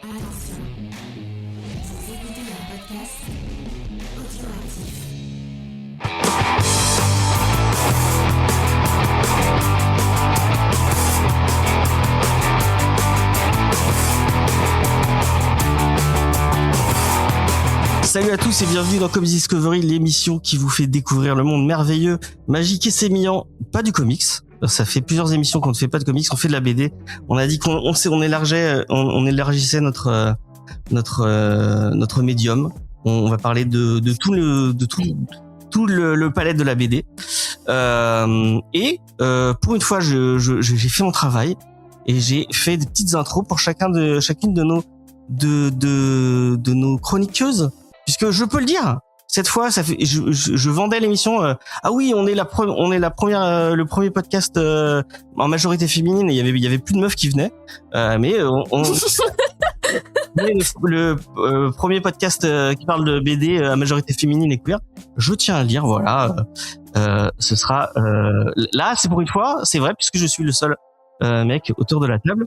Attention, vous écoutez un podcast audioactif. Salut à tous et bienvenue dans Comics Discovery, l'émission qui vous fait découvrir le monde merveilleux, magique et sémillant, pas du comics. Ça fait plusieurs émissions qu'on ne fait pas de comics, on fait de la BD. On a dit qu'on élargissait notre médium. On va parler de tout le palette de la BD. Pour une fois, j'ai fait mon travail et j'ai fait des petites intros pour chacune de nos chroniqueuses. Puisque je peux le dire, cette fois, ça fait, je vendais l'émission. Ah oui, on est la première, le premier podcast en majorité féminine. Et il y avait plus de meufs qui venaient, mais le premier podcast qui parle de BD à majorité féminine et queer. Je tiens à le dire, voilà. Ce sera là, c'est pour une fois, c'est vrai, puisque je suis le seul mec autour de la table.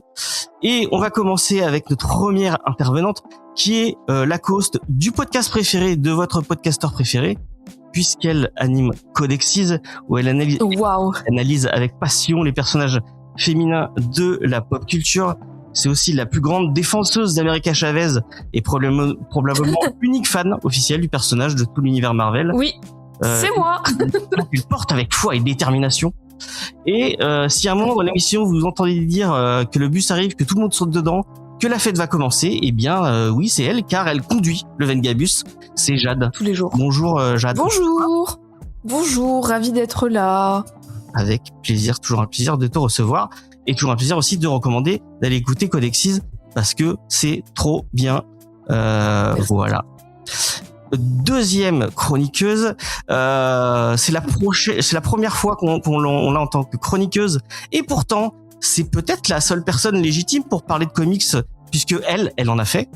Et on va commencer avec notre première intervenante, qui est la host du podcast préféré de votre podcasteur préféré, puisqu'elle anime Codexis, où elle analyse avec passion les personnages féminins de la pop culture. C'est aussi la plus grande défenseuse d'America Chavez et probablement unique fan officielle du personnage de tout l'univers Marvel. Oui, c'est moi. Il porte avec foi et détermination. Et si à un moment dans l'émission vous entendez dire que le bus arrive, que tout le monde saute dedans, que la fête va commencer, eh bien oui, c'est elle, car elle conduit le Vengabus. C'est Jade. Tous les jours. Bonjour Jade. Bonjour, ravi d'être là. Avec plaisir, toujours un plaisir de te recevoir, et toujours un plaisir aussi de recommander d'aller écouter Codexis, parce que c'est trop bien. Voilà. Deuxième chroniqueuse, c'est la première fois qu'on l'a en tant que chroniqueuse, et pourtant c'est peut-être la seule personne légitime pour parler de comics, puisque elle en a fait,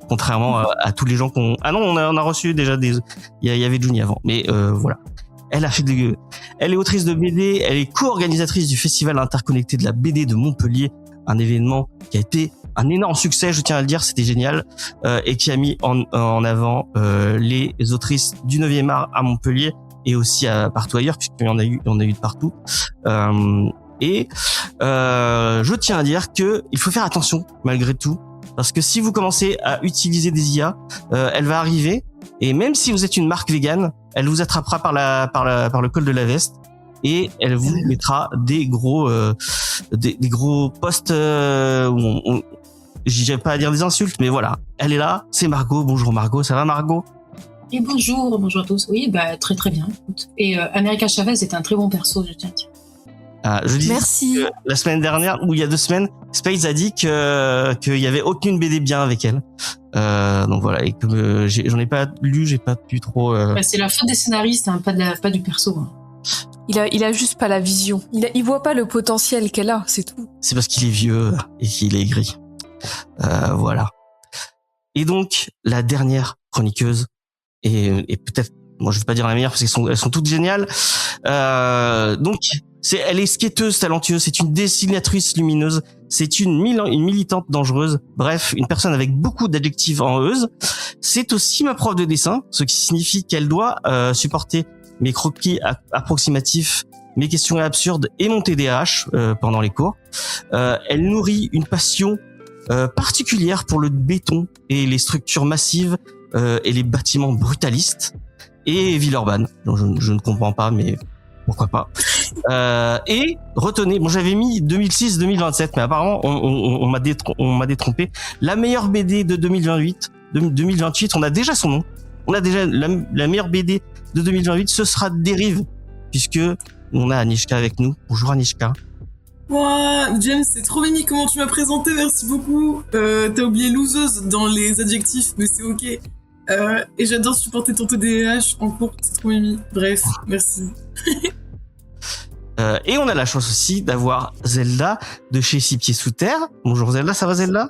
contrairement à tous les gens qu'on... Ah non, on a reçu déjà il y avait Juni avant, mais voilà. Elle est autrice de BD, elle est co-organisatrice du Festival interconnecté de la BD de Montpellier, un événement qui a été un énorme succès, je tiens à le dire, c'était génial, et qui a mis en avant les autrices du 9e art à Montpellier et aussi partout ailleurs, puisqu'il y en a eu de partout. Je tiens à dire que il faut faire attention malgré tout, parce que si vous commencez à utiliser des IA, elle va arriver, et même si vous êtes une marque végane, elle vous attrapera par le col de la veste, et elle vous mettra des gros posts où j'ai pas à dire des insultes, mais voilà, elle est là, c'est Margot. Bonjour Margot, ça va Margot? Et bonjour à tous. Oui, très très bien. Et America Chavez est un très bon perso, je tiens à dire. Je disais Merci. La semaine dernière, ou il y a 2 semaines, Space a dit qu'il y avait aucune BD bien avec elle. Donc voilà, et comme j'en ai pas lu, j'ai pas pu trop. C'est la faute des scénaristes, hein, pas du perso. Hein. Il a juste pas la vision. Il voit pas le potentiel qu'elle a, c'est tout. C'est parce qu'il est vieux et qu'il est aigri. Voilà. Et donc la dernière chroniqueuse, et peut-être, moi je vais pas dire la meilleure parce qu'elles sont toutes géniales. Donc elle est skateuse talentueuse, c'est une dessinatrice lumineuse, c'est une militante dangereuse, bref, une personne avec beaucoup d'adjectifs en euse. C'est aussi ma prof de dessin, ce qui signifie qu'elle doit supporter mes croquis approximatifs, mes questions absurdes et mon TDAH pendant les cours. Elle nourrit une passion particulière pour le béton et les structures massives et les bâtiments brutalistes et Villeurbanne. Donc je ne comprends pas, mais pourquoi pas. Et retenez, j'avais mis 2006-2027, mais apparemment on m'a détrompé. La meilleure BD de 2028, on a déjà son nom. On a déjà la meilleure BD de 2028, ce sera Dérive, puisque on a Anishka avec nous. Bonjour Anishka. Wow, James, c'est trop mimi comment tu m'as présenté, merci beaucoup. T'as oublié loseuse dans les adjectifs, mais c'est ok. Et j'adore supporter ton TDAH en cours, c'est trop mimi. Bref, merci. Et on a la chance aussi d'avoir Zelda de chez Six Pieds Sous Terre. Bonjour Zelda, ça va Zelda?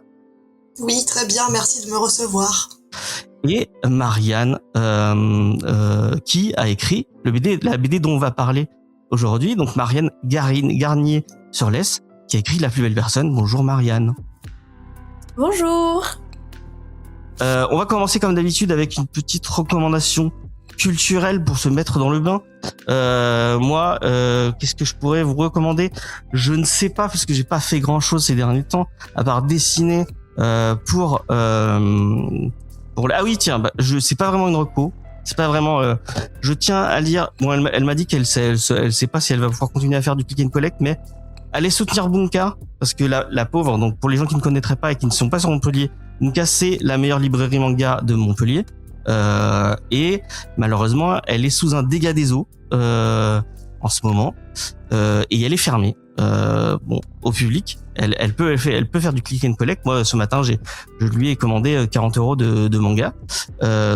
Oui, très bien, merci de me recevoir. Et Marianne, qui a écrit la BD dont on va parler aujourd'hui. Donc Marianne Garnier sur l'Es, qui a écrit La plus belle personne. Bonjour Marianne. Bonjour. On va commencer comme d'habitude avec une petite recommandation culturelle pour se mettre dans le bain. Moi, qu'est-ce que je pourrais vous recommander? Je ne sais pas parce que j'ai pas fait grand chose ces derniers temps à part dessiner pour ah oui tiens, c'est pas vraiment une reco. C'est pas vraiment. Je tiens à lire. Bon, elle m'a dit qu'elle sait pas si elle va pouvoir continuer à faire du click and collect, mais allez soutenir Bunka parce que la pauvre. Donc pour les gens qui ne connaîtraient pas et qui ne sont pas sur Montpellier, Bunka c'est la meilleure librairie manga de Montpellier. Et malheureusement, elle est sous un dégât des eaux en ce moment et elle est fermée. Bon, au public, elle peut faire du click and collect. Moi, ce matin, je lui ai commandé 40 € de manga.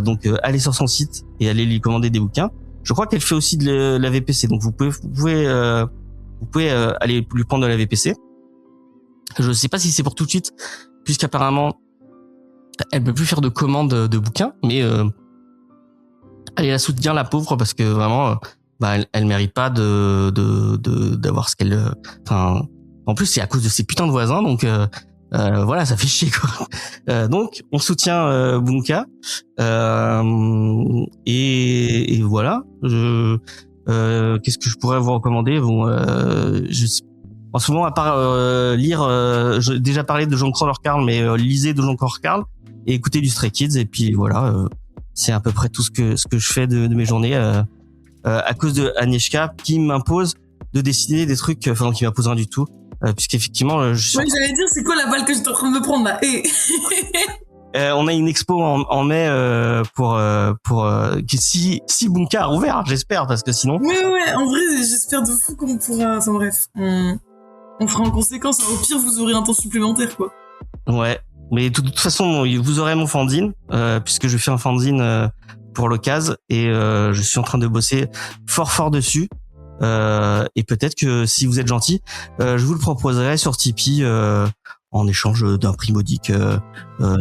Donc, allez sur son site et allez lui commander des bouquins. Je crois qu'elle fait aussi de la VPC. Donc, vous pouvez aller lui prendre de la VPC. Je sais pas si c'est pour tout de suite, puisqu'apparemment, elle peut plus faire de commandes de bouquins, mais allez la soutenir, la pauvre, parce que vraiment, elle mérite pas d'avoir ce qu'elle. Enfin, en plus c'est à cause de ses putains de voisins, donc voilà, ça fait chier quoi. Donc on soutient Bunka et voilà. Qu'est-ce que je pourrais vous recommander? Bon, en ce moment, à part lire, j'ai déjà parlé de Jean Crawler Carl, mais lisez de Jean Crawler Carl et écoutez du Stray Kids, et puis voilà, c'est à peu près tout ce que je fais de mes journées à cause de Agnieszka qui m'impose de dessiner des trucs, enfin qui m'impose rien du tout, puisqu'effectivement je suis... Ouais, j'allais dire, c'est quoi la balle que j'étais en train de me prendre là? On a une expo en mai pour si Bunka a rouvert, j'espère, parce que sinon... Ouais, en vrai, j'espère de fou qu'on pourra... Enfin bref, on fera en conséquence. Au pire, vous aurez un temps supplémentaire, quoi. Ouais, mais de toute façon, vous aurez mon fanzine, puisque je fais un fanzine pour l'occasion, et je suis en train de bosser fort dessus. Et peut-être que si vous êtes gentil, je vous le proposerai sur Tipeee en échange d'un prix modique,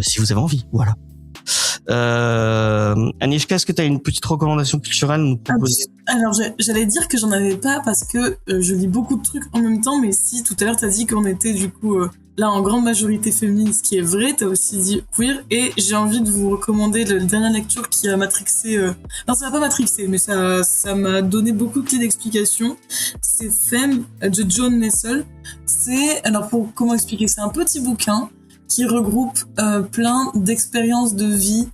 si vous avez envie. Voilà. Agnieszka, est-ce que tu as une petite recommandation culturelle à nous proposer? Alors, j'allais dire que j'en avais pas parce que je lis beaucoup de trucs en même temps, mais si tout à l'heure t'as dit qu'on était du coup là en grande majorité féminine, ce qui est vrai, t'as aussi dit queer, et j'ai envie de vous recommander la dernière lecture qui a matrixé... Non, ça m'a pas matrixé, mais ça m'a donné beaucoup de clés d'explication. C'est Femme de John Nessel. Alors comment expliquer, c'est un petit bouquin qui regroupe plein d'expériences de vie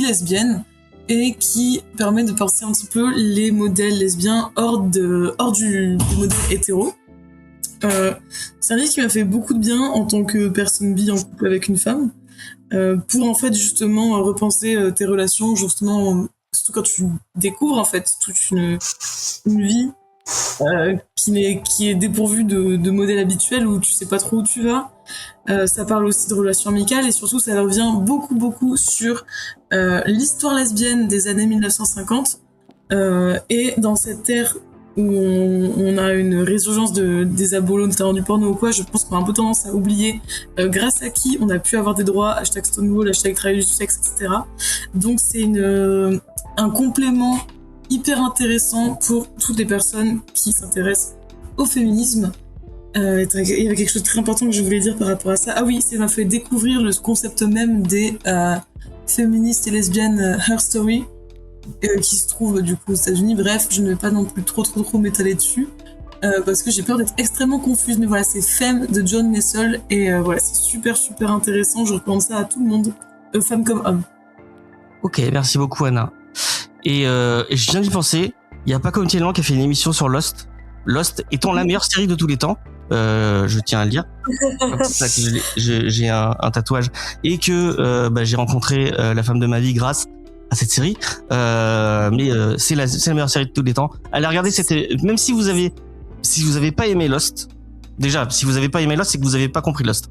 lesbienne, et qui permet de penser un petit peu les modèles lesbiens hors du modèle hétéro. C'est un livre qui m'a fait beaucoup de bien en tant que personne bi en couple avec une femme, pour en fait justement repenser tes relations, justement, surtout quand tu découvres en fait toute une vie qui est dépourvue de modèles habituels, où tu sais pas trop où tu vas. Ça parle aussi de relations amicales, et surtout ça revient beaucoup sur l'histoire lesbienne des années 1950, et dans cette ère où on a une résurgence des abolos, notamment du porno ou quoi, je pense qu'on a un peu tendance à oublier grâce à qui on a pu avoir des droits, #Stonewall, #Travail du sexe, etc. Donc c'est un complément hyper intéressant pour toutes les personnes qui s'intéressent au féminisme. Il y avait quelque chose de très important que je voulais dire par rapport à ça. Ah oui, ça m'a fait découvrir le concept même des féministes et lesbiennes Her Story, qui se trouve du coup aux États-Unis. Bref, je ne vais pas non plus trop m'étaler dessus, parce que j'ai peur d'être extrêmement confuse. Mais voilà, c'est Femme de John Nessel, et voilà, c'est super intéressant. Je recommande ça à tout le monde, femmes comme hommes. Ok, merci beaucoup Anna. Et je viens d'y penser, il y a pas comme Tellement qui a fait une émission sur Lost étant la meilleure série de tous les temps, je tiens à le dire. C'est ça que j'ai un tatouage, et que j'ai rencontré la femme de ma vie grâce à cette série, mais c'est la meilleure série de tous les temps. Allez regarder, même si vous avez pas aimé Lost, déjà si vous avez pas aimé Lost, c'est que vous avez pas compris Lost.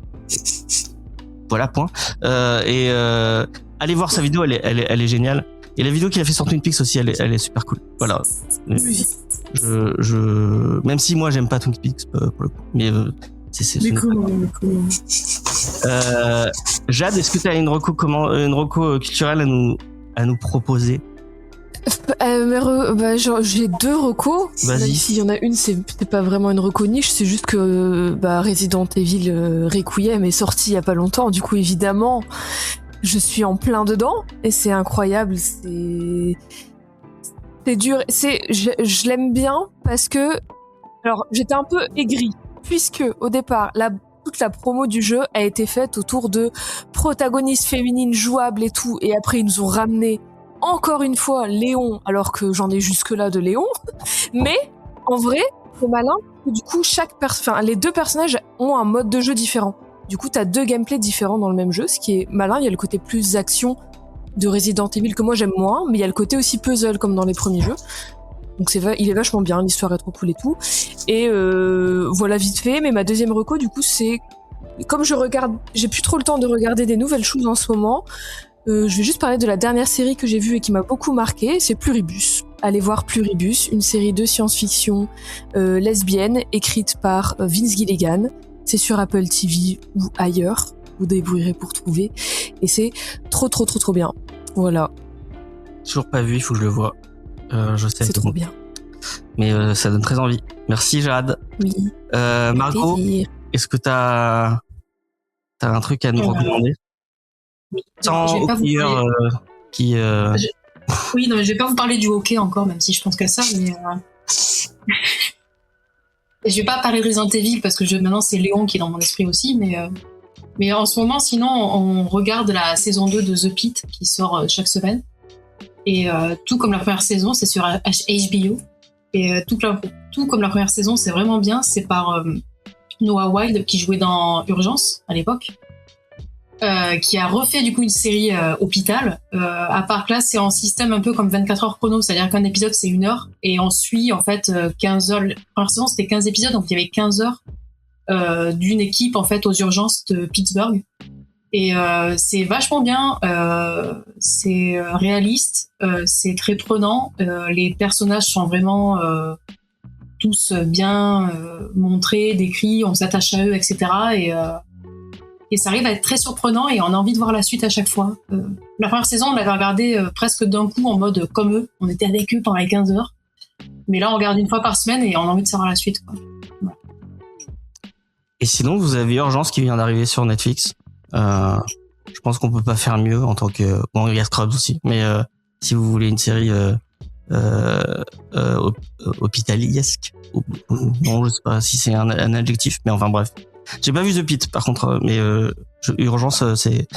Voilà, point. Allez voir sa vidéo, elle est géniale. Et la vidéo qu'il a fait sur Twin Peaks aussi, elle est super cool. Voilà. Oui. Même si moi j'aime pas Twin Peaks pour le coup, mais Mais comment Jade, est-ce que tu as une reco culturelle à nous proposer? J'ai 2 recos. Vas-y. Même s'il y en a une, c'est pas vraiment une reco niche, c'est juste que Resident Evil Requiem est sorti il y a pas longtemps. Du coup, évidemment, je suis en plein dedans et c'est incroyable. C'est dur. Je l'aime bien parce que, alors, j'étais un peu aigrie puisque au départ, toute la promo du jeu a été faite autour de protagonistes féminines jouables et tout, et après ils nous ont ramené encore une fois Léon, alors que j'en ai jusque-là de Léon. Mais en vrai, c'est malin que du coup les 2 personnages ont un mode de jeu différent. Du coup, t'as 2 gameplays différents dans le même jeu, ce qui est malin. Il y a le côté plus action de Resident Evil que moi j'aime moins, mais il y a le côté aussi puzzle comme dans les premiers jeux. Donc il est vachement bien, l'histoire est trop cool et tout. Et voilà vite fait. Mais ma deuxième reco, du coup, c'est comme j'ai plus trop le temps de regarder des nouvelles choses en ce moment. Je vais juste parler de la dernière série que j'ai vue et qui m'a beaucoup marqué, c'est Pluribus. Allez voir Pluribus, une série de science-fiction lesbienne écrite par Vince Gilligan. C'est sur Apple TV ou ailleurs, vous débrouillerez pour trouver. Et c'est trop bien. Voilà. Toujours pas vu, il faut que je le vois. Je sais. C'est trop bien. Mais ça donne très envie. Merci Jade. Oui. Margot, plaisir. est-ce que t'as un truc à nous recommander? Oui. Sans Je vais pas vous hockeyeur parler- qui... Oui, non, mais je vais pas vous parler du hockey encore, même si je pense qu'à ça, mais je vais pas parler de Resident Evil parce que maintenant c'est Léon qui est dans mon esprit aussi, mais en ce moment, sinon, on regarde la saison 2 de The Pitt qui sort chaque semaine. Et tout comme la première saison, c'est sur HBO. Et tout comme la première saison, c'est vraiment bien. C'est par Noah Wilde qui jouait dans Urgence à l'époque. Qui a refait du coup une série Hôpital. À part que là, c'est en système un peu comme 24 heures chrono, c'est-à-dire qu'un épisode c'est 1 heure et on suit en fait 15 heures. La première saison c'était 15 épisodes, donc il y avait 15 heures d'une équipe en fait aux urgences de Pittsburgh. Et c'est vachement bien, c'est réaliste, c'est très prenant. Les personnages sont vraiment tous bien montrés, décrits, on s'attache à eux, etc. Et ça arrive à être très surprenant et on a envie de voir la suite à chaque fois. La première saison, on l'avait regardé presque d'un coup en mode comme eux. On était avec eux pendant les 15 heures. Mais là, on regarde 1 fois par semaine et on a envie de savoir la suite, quoi. Voilà. Et sinon, vous avez Urgence qui vient d'arriver sur Netflix. Je pense qu'on peut pas faire mieux en tant que... Bon, il y a Scrubs aussi. Mais si vous voulez une série hôpitaliesque, bon, je sais pas si c'est un adjectif, mais enfin bref. J'ai pas vu The Pitt, par contre, mais Urgence, c'était...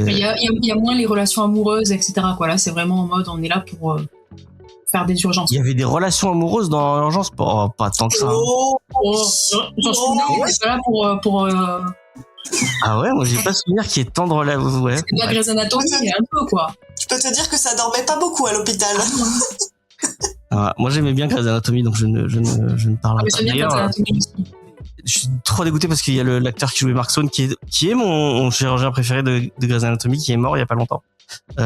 Il y a moins les relations amoureuses, etc. Quoi. Là, c'est vraiment en mode, on est là pour faire des urgences. Il y avait des relations amoureuses dans Urgence? Pas tant que ça. Oh, J'en souviens, c'est pas là pour Ah ouais, moi j'ai pas souvenir qu'il y ait tant de relations. Ouais. c'est pas Grey's Anatomy, mais un peu, quoi. je peux te dire que ça dormait pas beaucoup à l'hôpital. Ah, moi j'aimais bien Grey's Anatomy, donc je ne parle Ah, mais pas. j'aime bien D'ailleurs, Grey's Anatomy aussi. je suis trop dégoûté parce qu'il y a l'acteur qui jouait Mark Stone qui est mon chirurgien préféré de Grey's Anatomy, qui est mort il y a pas longtemps. Tu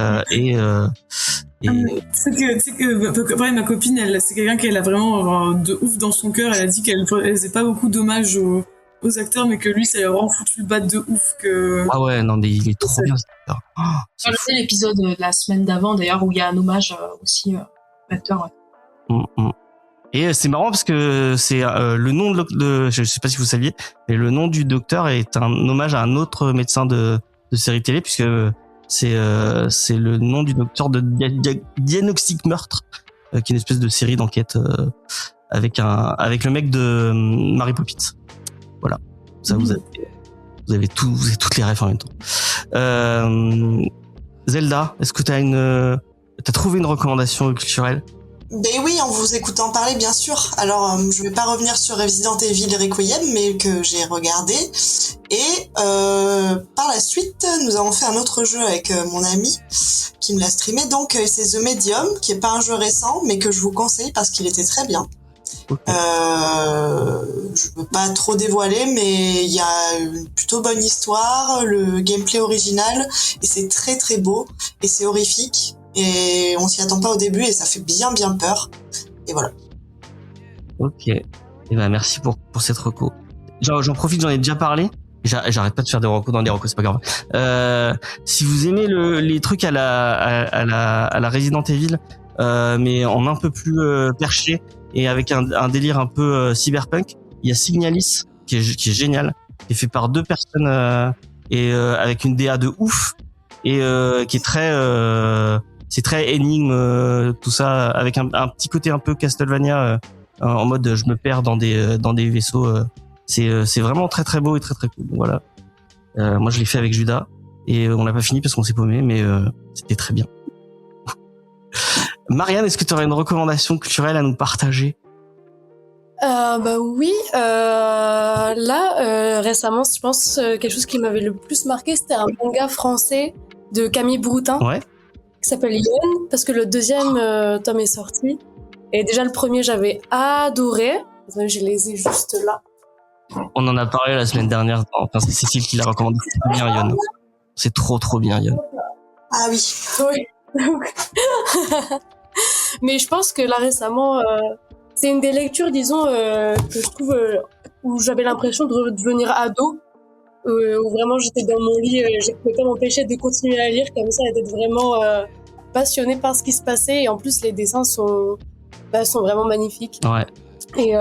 sais que pareil, ma copine, c'est quelqu'un qu'elle a vraiment genre, de ouf dans son cœur. Elle a dit qu'elle faisait pas beaucoup d'hommages aux acteurs, mais que lui, ça lui a vraiment foutu le bat de ouf. Ah ouais, non, mais il est trop bien cet acteur. Oh, c'est J'ai regardé l'épisode de la semaine d'avant, d'ailleurs, où il y a un hommage aussi à l'acteur. Ouais. Et c'est marrant parce que c'est le nom je sais pas si vous saviez, mais le nom du docteur est un hommage à un autre médecin de série télé, puisque c'est le nom du docteur de Diagnostic Meurtre, qui est une espèce de série d'enquête avec le mec de Mary Poppins. Voilà, ça vous avez toutes les refs en même temps. Zelda, est-ce que t'as trouvé une recommandation culturelle? Ben oui, en vous écoutant parler, bien sûr. Alors, je vais pas revenir sur Resident Evil Requiem, mais que j'ai regardé. Et par la suite, nous avons fait un autre jeu avec mon ami qui me l'a streamé. Donc, c'est The Medium, qui est pas un jeu récent, mais que je vous conseille parce qu'il était très bien. Okay. Je peux pas trop dévoiler, mais il y a une plutôt bonne histoire, le gameplay original, et c'est très très beau, et c'est horrifique. Et on s'y attend pas au début et ça fait bien peur. Et voilà. Ok. Et ben merci pour cette reco. J'en profite, j'en ai déjà parlé. J'arrête pas de faire des recos dans des recos, c'est pas grave. Si vous aimez les trucs à la Resident Evil, mais en un peu plus perché et avec un délire un peu cyberpunk. Il y a Signalis qui est génial, qui est fait par 2 personnes et avec une DA de ouf et qui est très c'est très énigme tout ça avec un petit côté un peu Castlevania en mode je me perds dans des vaisseaux. C'est vraiment très très beau et très très cool. Voilà. Moi je l'ai fait avec Judas et on l'a pas fini parce qu'on s'est paumé, mais c'était très bien. Marianne, est-ce que tu aurais une recommandation culturelle à nous partager? Bah oui, récemment, je pense quelque chose qui m'avait le plus marqué, c'était un manga français de Camille Broutin Ouais. qui s'appelle Yon, parce que le 2e tome est sorti. Et déjà le premier, j'avais adoré. Je les ai juste là. On en a parlé la semaine dernière. Enfin, c'est Cécile qui l'a recommandé. C'est bien, Yon. C'est trop bien, Yon. Ah oui. Oui. Mais je pense que là récemment, c'est une des lectures, disons, que je trouve où j'avais l'impression de devenir ado, où vraiment j'étais dans mon lit, je pouvais pas m'empêcher de continuer à lire comme ça et d'être vraiment passionnée par ce qui se passait. Et en plus, les dessins sont vraiment magnifiques. Ouais. Et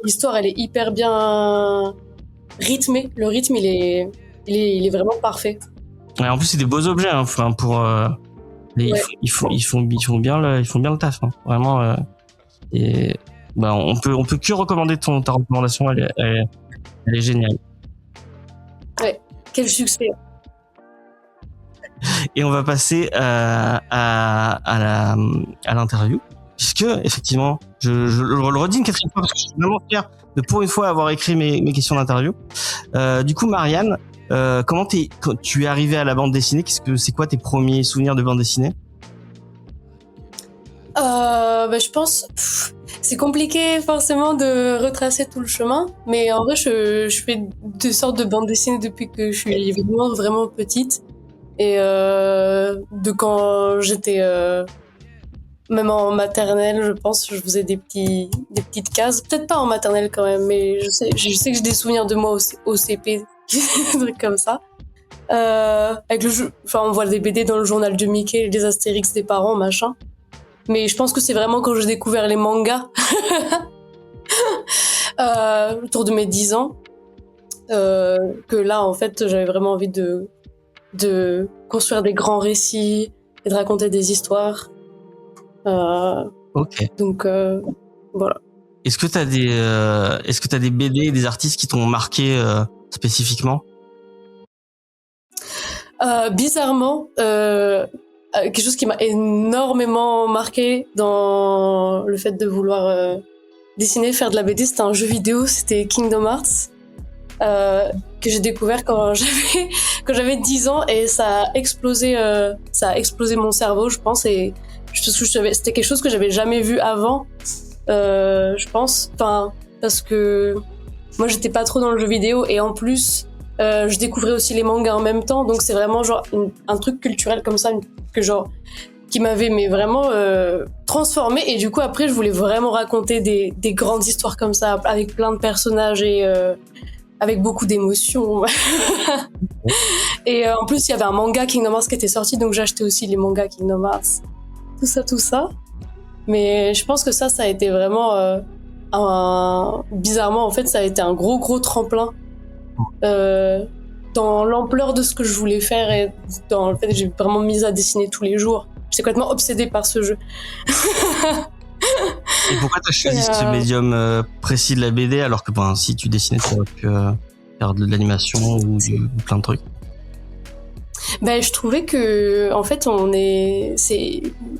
l'histoire, elle est hyper bien rythmée. Le rythme, il est vraiment parfait. Ouais, en plus, c'est des beaux objets. Hein. Enfin, pour ils font bien le taf. Hein. Vraiment. Et bah, on peut que recommander ta recommandation. Elle est géniale. Ouais. Quel succès. Et on va passer à l'interview. Puisque, effectivement, je le redis une 4e fois parce que je suis vraiment fier de pour une fois avoir écrit mes questions d'interview. Du coup, Marianne, comment tu es arrivée à la bande dessinée? C'est quoi tes premiers souvenirs de bande dessinée? Je pense, c'est compliqué forcément de retracer tout le chemin, mais en vrai, je fais des sortes de bandes dessinées depuis que je suis vraiment petite. Et de quand j'étais même en maternelle, je pense, je faisais des petites cases. Peut-être pas en maternelle quand même, mais je sais que j'ai des souvenirs de moi au CP, des trucs comme ça. Avec on voit des BD dans le journal de Mickey, des Astérix des parents, machin. Mais je pense que c'est vraiment quand j'ai découvert les mangas, autour de mes 10 ans, que là, en fait, j'avais vraiment envie de construire des grands récits et de raconter des histoires. Ok. Donc, voilà. Est-ce que t'as des BD et des artistes qui t'ont marqué spécifiquement? Bizarrement, quelque chose qui m'a énormément marqué dans le fait de vouloir dessiner, faire de la BD, c'était un jeu vidéo, c'était Kingdom Hearts, que j'ai découvert quand j'avais 10 ans, et ça a explosé mon cerveau, je pense, et c'était quelque chose que j'avais jamais vu avant, je pense, parce que moi j'étais pas trop dans le jeu vidéo, et en plus je découvrais aussi les mangas en même temps, donc c'est vraiment genre un truc culturel comme ça qui m'avait vraiment transformée, et du coup après je voulais vraiment raconter des grandes histoires comme ça avec plein de personnages et avec beaucoup d'émotions. Et en plus il y avait un manga Kingdom Hearts qui était sorti, donc j'ai acheté aussi les mangas Kingdom Hearts, tout ça. Mais je pense que ça a été vraiment bizarrement en fait ça a été un gros tremplin dans l'ampleur de ce que je voulais faire, et dans le fait que j'ai vraiment mis à dessiner tous les jours. J'étais complètement obsédée par ce jeu. Et pourquoi t'as choisi ce médium précis de la BD alors que si tu dessinais tu aurais pu faire de l'animation ou plein de trucs? Je trouvais que en fait on est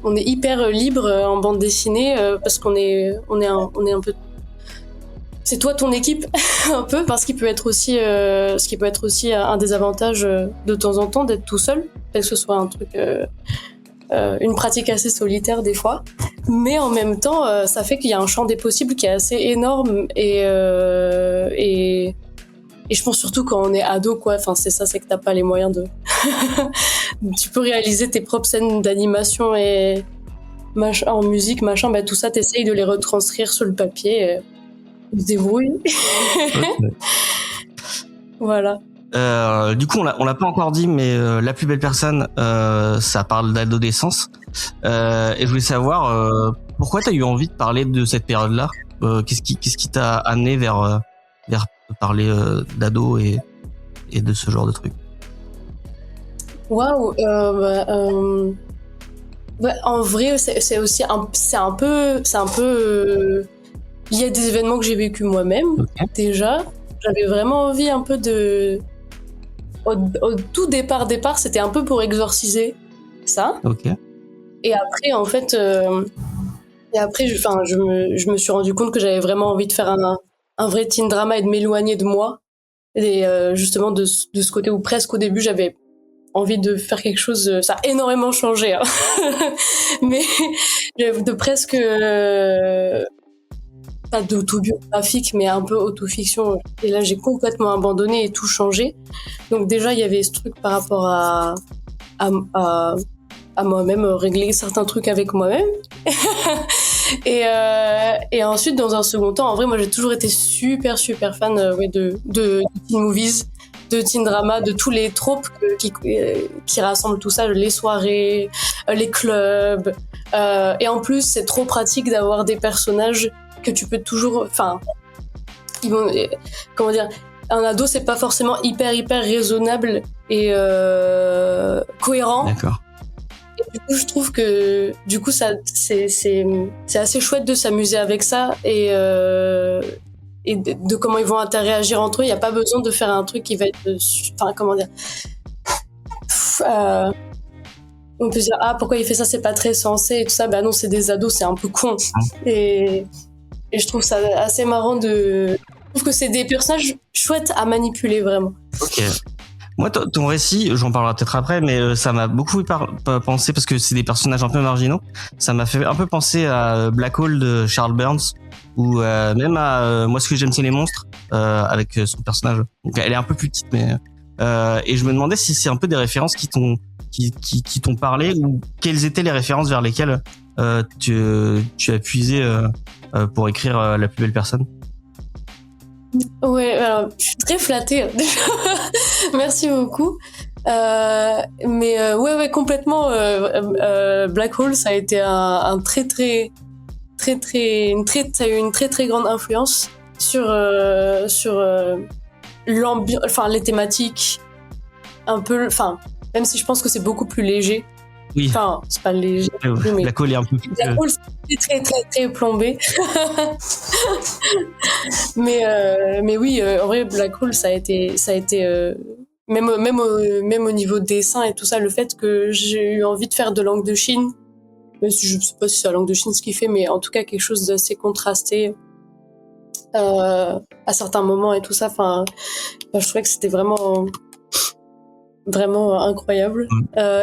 hyper libre en bande dessinée, parce qu'on est un peu, c'est toi ton équipe un peu, parce qu'il peut être aussi un des avantages de temps en temps d'être tout seul, que ce soit un truc une pratique assez solitaire des fois, mais en même temps ça fait qu'il y a un champ des possibles qui est assez énorme, et je pense surtout quand on est ado, quoi. C'est que t'as pas les moyens de tu peux réaliser tes propres scènes d'animation et en musique, machin, tout ça t'essayes de les retranscrire sur le papier, on se débrouille. Okay. Voilà. Du coup, on l'a pas encore dit, mais La plus belle personne, ça parle d'adolescence. Et je voulais savoir pourquoi t'as eu envie de parler de cette période-là. Qu'est-ce qui t'a amené vers parler d'ado et de ce genre de trucs. Waouh. En vrai, c'est aussi un peu lié à des événements que j'ai vécu moi-même. Okay. Déjà, j'avais vraiment envie un peu de. Au tout départ, c'était un peu pour exorciser ça. Ok. Et après, en fait, je me suis rendu compte que j'avais vraiment envie de faire un vrai teen drama et de m'éloigner de moi. Et justement, de ce côté où presque au début, j'avais envie de faire quelque chose. Ça a énormément changé, hein. Mais de presque. Pas d'autobiographique, mais un peu autofiction. Et là, j'ai complètement abandonné et tout changé. Donc déjà, il y avait ce truc par rapport à moi-même, régler certains trucs avec moi-même. Et ensuite, dans un second temps, en vrai, moi, j'ai toujours été super fan de teen movies, de teen drama, de tous les tropes qui rassemblent tout ça, les soirées, les clubs. Et en plus, c'est trop pratique d'avoir des personnages que tu peux toujours, comment dire, un ado c'est pas forcément hyper raisonnable et cohérent. D'accord. Et du coup je trouve que du coup ça c'est assez chouette de s'amuser avec ça et de comment ils vont interagir entre eux. Il y a pas besoin de faire un truc qui va être comment dire, on peut dire pourquoi il fait ça, c'est pas très sensé et tout ça. Bah non, c'est des ados, c'est un peu con. Et je trouve ça assez marrant je trouve que c'est des personnages chouettes à manipuler, vraiment. Ok. Moi, ton récit, j'en parlerai peut-être après, mais ça m'a beaucoup pensé, parce que c'est des personnages un peu marginaux, ça m'a fait un peu penser à Black Hole de Charles Burns, ou même à Moi, ce que j'aime, c'est les monstres, avec son personnage. Donc, elle est un peu plus petite, mais... et je me demandais si c'est un peu des références qui t'ont parlé, ou quelles étaient les références vers lesquelles tu as puisé pour écrire La plus belle personne. Ouais, alors, je suis très flattée. Merci beaucoup. Mais ouais, complètement. Black Hole, ça a été ça a eu une très grande influence sur l'ambiance, les thématiques, un peu, même si je pense que c'est beaucoup plus léger. Oui. C'est pas léger. Mais Black Hole est un peu plus... Black Hole, c'est très plombé. mais oui, en vrai, Black Hole, ça a été même au niveau dessin et tout ça, le fait que j'ai eu envie de faire de langue de Chine, même si je sais pas si c'est la langue de Chine ce qu'il fait, mais en tout cas quelque chose d'assez contrasté à certains moments et tout ça. Je trouvais que c'était vraiment incroyable.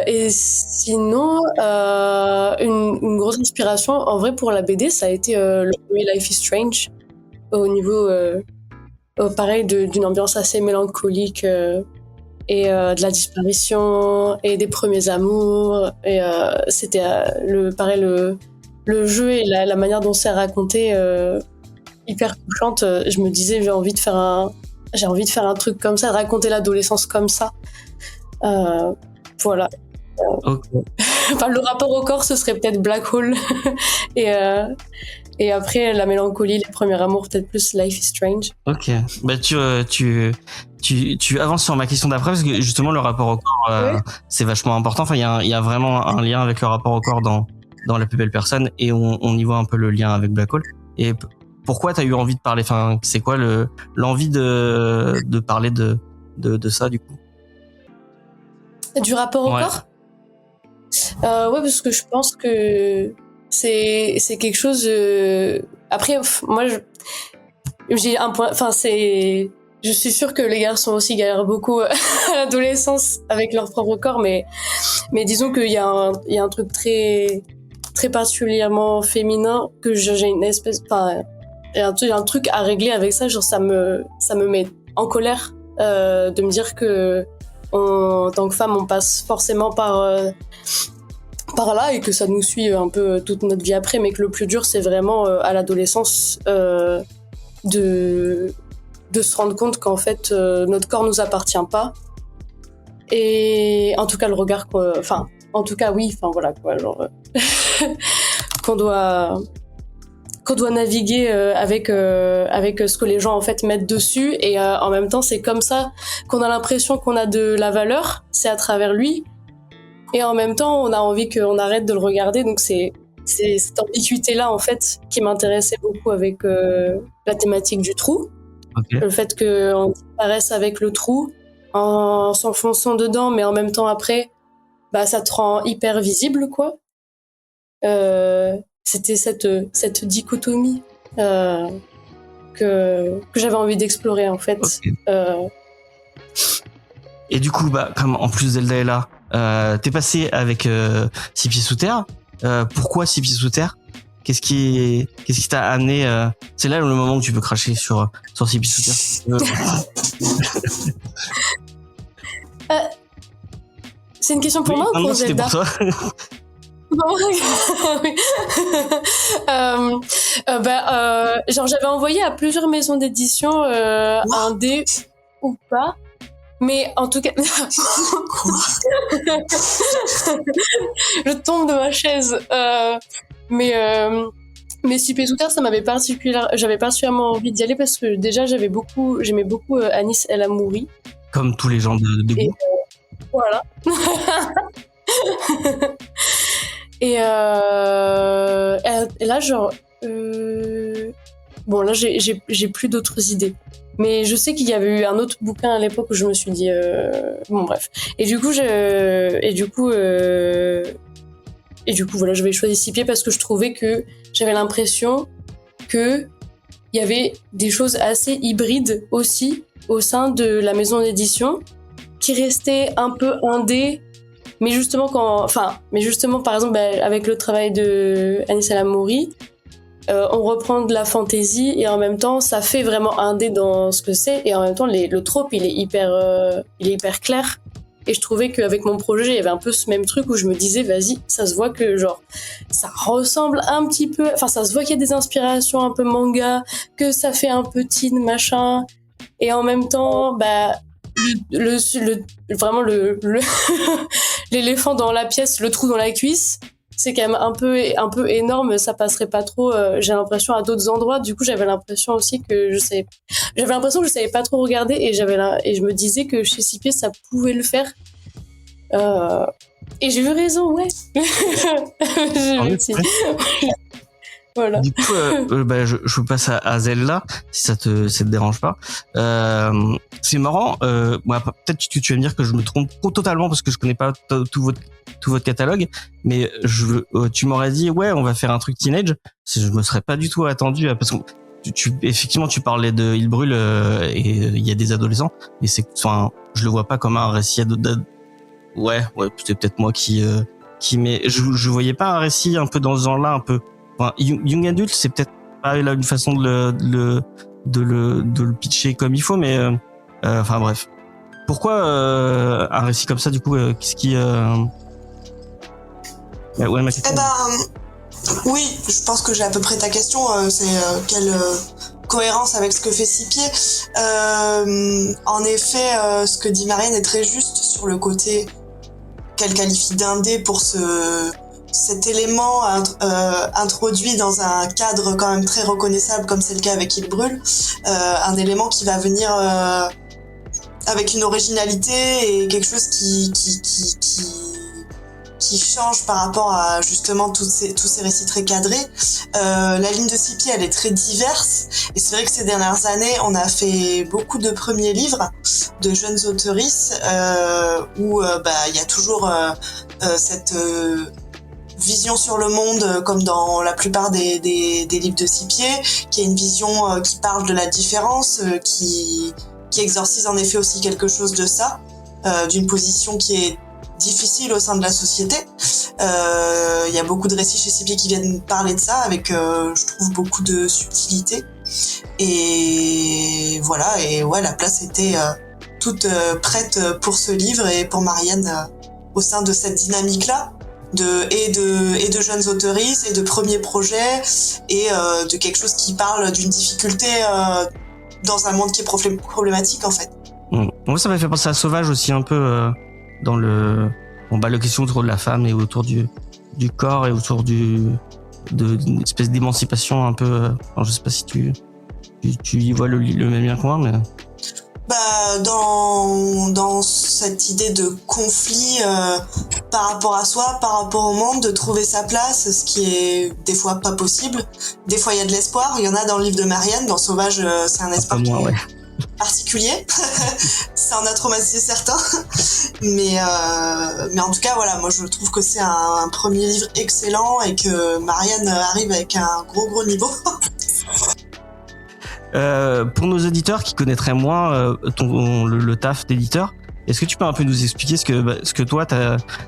Et sinon, une grosse inspiration, en vrai, pour la BD, ça a été le premier Life is Strange, au niveau, pareil, d'une ambiance assez mélancolique, et de la disparition, et des premiers amours, et c'était pareil, le jeu et la manière dont c'est raconté, hyper touchante. Je me disais, j'ai envie de faire un truc comme ça, de raconter l'adolescence comme ça. Voilà. Okay. Le rapport au corps, ce serait peut-être Black Hole. Et après, la mélancolie, les premiers amours, peut-être plus Life is Strange. Ok. Bah, tu avances sur ma question d'après, parce que justement, le rapport au corps, oui, c'est vachement important. Il y a vraiment un lien avec le rapport au corps dans La plus belle personne, et on y voit un peu le lien avec Black Hole. Et pourquoi t'as eu envie de parler, c'est quoi l'envie de parler de ça, du coup? Du rapport au corps? Ouais, parce que je pense que c'est quelque chose. Après, moi, j'ai un point. Je suis sûre que les garçons aussi galèrent beaucoup à l'adolescence avec leur propre corps, mais disons qu'il y a un truc très particulièrement féminin, que j'ai une espèce. Il y a un truc à régler avec ça. Genre, ça me met en colère de me dire que en tant que femme, on passe forcément par là, et que ça nous suit un peu toute notre vie après, mais que le plus dur, c'est vraiment à l'adolescence de de se rendre compte qu'en fait notre corps nous appartient pas. Et en tout cas le regard, enfin en tout cas oui, enfin voilà quoi, genre qu'on doit naviguer avec ce que les gens en fait mettent dessus, et en même temps c'est comme ça qu'on a l'impression qu'on a de la valeur, c'est à travers lui, et en même temps on a envie qu'on arrête de le regarder. Donc c'est cette ambiguïté là en fait qui m'intéressait beaucoup avec la thématique du trou. Ok. Le fait qu'on disparaisse avec le trou en s'enfonçant dedans, mais en même temps après bah ça te rend hyper visible quoi. C'était cette dichotomie que j'avais envie d'explorer en fait. Ok. Et du coup, bah, comme en plus Zelda est là, t'es passé avec Six Pieds Sous Terre. Pourquoi Six Pieds Sous Terre? Qu'est-ce qui t'a amené C'est là le moment où tu peux cracher sur Six Pieds Sous Terre. C'est une question pour moi ou pour non, c'était Zelda? pour toi. Oui. Genre j'avais envoyé à plusieurs maisons d'édition un dé ou pas, mais en tout cas je tombe de ma chaise. Mais Six Pieds Sous Terre, j'avais particulièrement envie d'y aller parce que déjà j'aimais beaucoup Anis El Amouri. Comme tous les gens de Et goût. voilà. Et là, genre, bon, là, j'ai plus d'autres idées. Mais je sais qu'il y avait eu un autre bouquin à l'époque où je me suis dit, bon, bref. Et du coup, voilà, j'avais choisi Six Pieds parce que je trouvais que j'avais l'impression que il y avait des choses assez hybrides aussi au sein de la maison d'édition qui restaient un peu indé. Mais justement, par exemple, avec le travail de Anis El Amouri, on reprend de la fantaisie et en même temps, ça fait vraiment indé dans ce que c'est. Et en même temps, le trope, il est hyper clair. Et je trouvais qu'avec mon projet, il y avait un peu ce même truc où je me disais, vas-y, ça se voit que genre, ça ressemble un petit peu, enfin, ça se voit qu'il y a des inspirations un peu manga, que ça fait un peu teen, machin. Et en même temps, vraiment l'éléphant dans la pièce, le trou dans la cuisse, c'est quand même un peu énorme, ça passerait pas trop, j'ai l'impression, à d'autres endroits. Du coup, j'avais l'impression aussi que je savais pas trop regarder, et je me disais que chez Six Pieds ça pouvait le faire. Et j'ai eu raison, ouais. Voilà. Du coup, je passe à Zelda, si ça te dérange pas. C'est marrant. Peut-être que tu vas me dire que je me trompe totalement parce que je connais pas tout votre catalogue, mais tu m'aurais dit ouais, on va faire un truc teenage. Je me serais pas du tout attendu parce que effectivement, tu parlais de Il brûle et il y a des adolescents, mais je le vois pas comme un récit ouais, c'est peut-être moi qui mais je voyais pas un récit un peu dans ce genre-là, un peu. Enfin, Young Adult, c'est peut-être pas là une façon de le pitcher comme il faut, mais enfin bref. Pourquoi un récit comme ça, du coup, qu'est-ce qui ouais, ma question. Oui, je pense que j'ai à peu près ta question. C'est quelle cohérence avec ce que fait Six Pieds. En effet, ce que dit Marianne est très juste sur le côté qu'elle qualifie d'indé pour cet élément introduit dans un cadre quand même très reconnaissable comme c'est le cas avec Il brûle, un élément qui va venir avec une originalité et quelque chose qui change par rapport à justement tous ces récits très cadrés. La ligne de Six Pieds, elle est très diverse, et c'est vrai que ces dernières années on a fait beaucoup de premiers livres de jeunes auteurices où il y a toujours cette vision sur le monde, comme dans la plupart des livres de Six Pieds, qui est une vision qui parle de la différence, qui exorcise en effet aussi quelque chose de ça, d'une position qui est difficile au sein de la société. Il y a beaucoup de récits chez Six Pieds qui viennent parler de ça avec, je trouve, beaucoup de subtilité. Et voilà, et ouais, la place était toute prête pour ce livre et pour Marianne au sein de cette dynamique-là. Et de jeunes auteuristes et de premiers projets et de quelque chose qui parle d'une difficulté dans un monde qui est problématique en fait. Moi, ça m'a fait penser à Sauvage aussi un peu dans le la question autour de la femme et autour du corps et autour d'une espèce d'émancipation un peu. Alors, je sais pas si tu y vois le même lien que moi, mais. Bah, dans cette idée de conflit par rapport à soi, par rapport au monde, de trouver sa place, ce qui est des fois pas possible. Des fois, il y a de l'espoir. Il y en a dans le livre de Marianne. Dans Sauvage, c'est un espoir qui est particulier. Ça en a traumatisé certains. Mais en tout cas, voilà, moi, je trouve que c'est un premier livre excellent et que Marianne arrive avec un gros niveau. Pour nos auditeurs qui connaîtraient moins le taf d'éditeur, est-ce que tu peux un peu nous expliquer ce que toi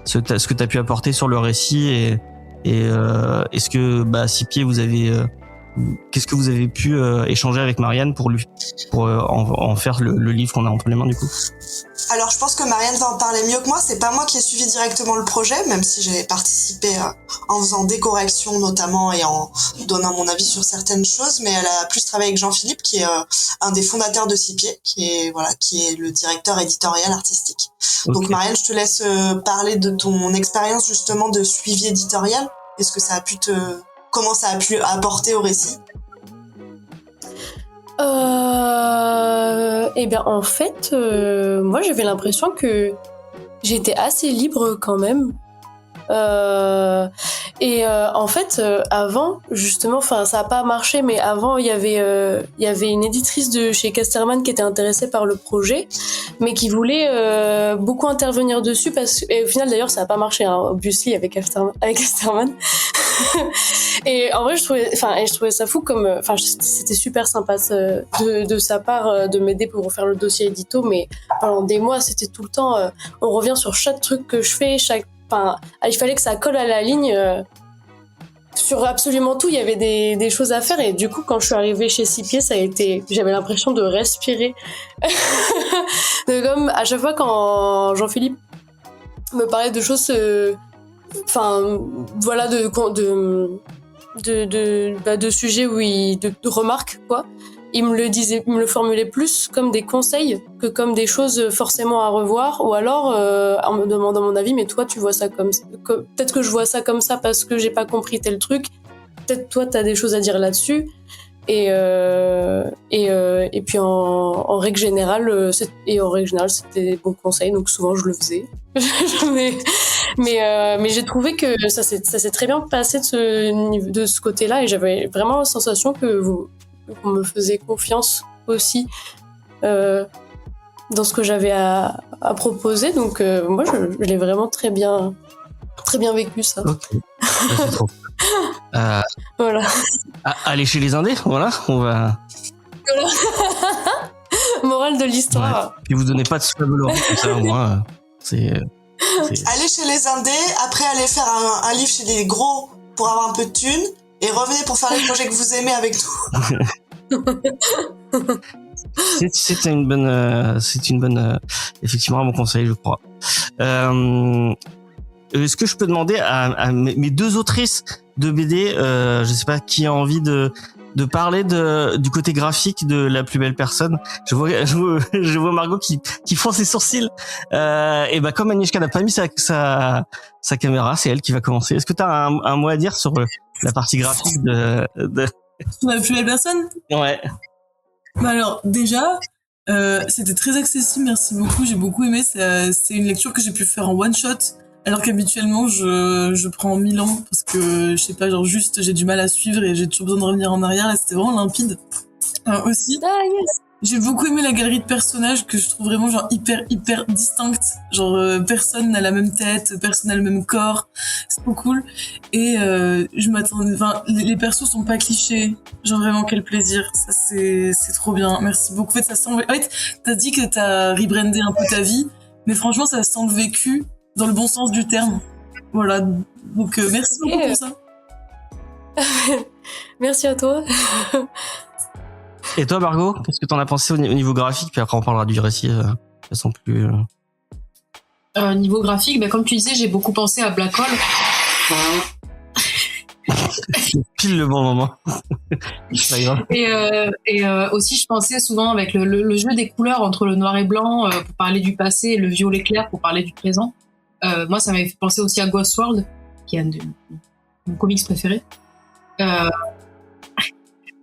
ce que t'as pu apporter sur le récit et est-ce que Six Pieds vous avez qu'est-ce que vous avez pu échanger avec Marianne pour en faire le livre qu'on a entre les mains du coup? Alors je pense que Marianne va en parler mieux que moi. C'est pas moi qui ai suivi directement le projet, même si j'ai participé en faisant des corrections notamment et en donnant mon avis sur certaines choses. Mais elle a plus travaillé avec Jean-Philippe, qui est un des fondateurs de Six Pieds, qui est le directeur éditorial artistique. Okay. Donc Marianne, je te laisse parler de ton expérience justement de suivi éditorial. Est-ce que ça a pu comment ça a pu apporter au récit? Eh bien, en fait, moi, j'avais l'impression que j'étais assez libre quand même. En fait, avant, justement, enfin, ça a pas marché, mais avant, il y avait une éditrice de chez Casterman qui était intéressée par le projet, mais qui voulait beaucoup intervenir dessus et au final, d'ailleurs, ça a pas marché, hein, obviously, avec Casterman. Et en vrai, je trouvais ça fou c'était super sympa de sa part de m'aider pour faire le dossier édito, mais pendant des mois, c'était tout le temps, on revient sur chaque truc que je fais, il fallait que ça colle à la ligne. Sur absolument tout, il y avait des choses à faire. Et du coup, quand je suis arrivée chez Six Pieds, j'avais l'impression de respirer. Comme à chaque fois quand Jean-Philippe me parlait de choses, de sujets de remarques, quoi. Il me le formulait plus comme des conseils que comme des choses forcément à revoir, ou alors en me demandant mon avis, mais toi tu vois ça peut-être que je vois ça comme ça parce que j'ai pas compris tel truc, peut-être toi t'as des choses à dire là-dessus, et puis en règle générale c'était des bons conseils, donc souvent je le faisais. mais j'ai trouvé que ça s'est très bien passé de ce côté-là, et j'avais vraiment la sensation qu'on me faisait confiance aussi dans ce que j'avais à proposer, donc moi je l'ai vraiment très bien vécu, ça. Okay. C'est trop. Voilà. Aller chez les Indés, voilà, on va. Morale de l'histoire. Ouais. Puis vous donnez pas de sous à Laurent, comme ça au moins c'est. Allez chez les Indés, après aller faire un livre chez les gros pour avoir un peu de thunes, et revenez pour faire les projets que vous aimez avec nous. C'est une bonne, effectivement un bon conseil, je crois. Est-ce que je peux demander à mes deux autrices de BD, je sais pas qui a envie de parler du côté graphique de La plus belle personne. Je vois Margot qui fronce ses sourcils. Et comme Agnieszka n'a pas mis sa caméra, c'est elle qui va commencer. Est-ce que tu as un mot à dire sur la partie graphique de... Sur La plus belle personne? Ouais. Alors déjà, c'était très accessible, merci beaucoup, j'ai beaucoup aimé. C'est une lecture que j'ai pu faire en one shot, alors qu'habituellement je prends 1000 ans parce que je sais pas, genre juste j'ai du mal à suivre et j'ai toujours besoin de revenir en arrière. Là, c'était vraiment limpide. Aussi. Ah yes. J'ai beaucoup aimé la galerie de personnages que je trouve vraiment genre hyper distincte. Genre personne n'a la même tête, personne n'a le même corps. C'est trop cool. Et je m'attendais, les persos sont pas clichés. Genre vraiment quel plaisir. Ça c'est trop bien. Merci beaucoup. En fait, ça sent. En fait, t'as dit que t'as rebrandé un peu ta vie, mais franchement ça sent le vécu dans le bon sens du terme. Voilà. Donc merci beaucoup pour ça. Merci à toi. Et toi, Margot, qu'est-ce que t'en as pensé au niveau graphique? Puis après, on parlera du récit de façon plus... Niveau graphique, comme tu disais, j'ai beaucoup pensé à Black Hole. Pile le bon moment. C'est pas grave. Et aussi, je pensais souvent avec le jeu des couleurs entre le noir et blanc pour parler du passé et le violet clair pour parler du présent. Moi, ça m'avait fait penser aussi à Ghost World, qui est un de mes comics préférés.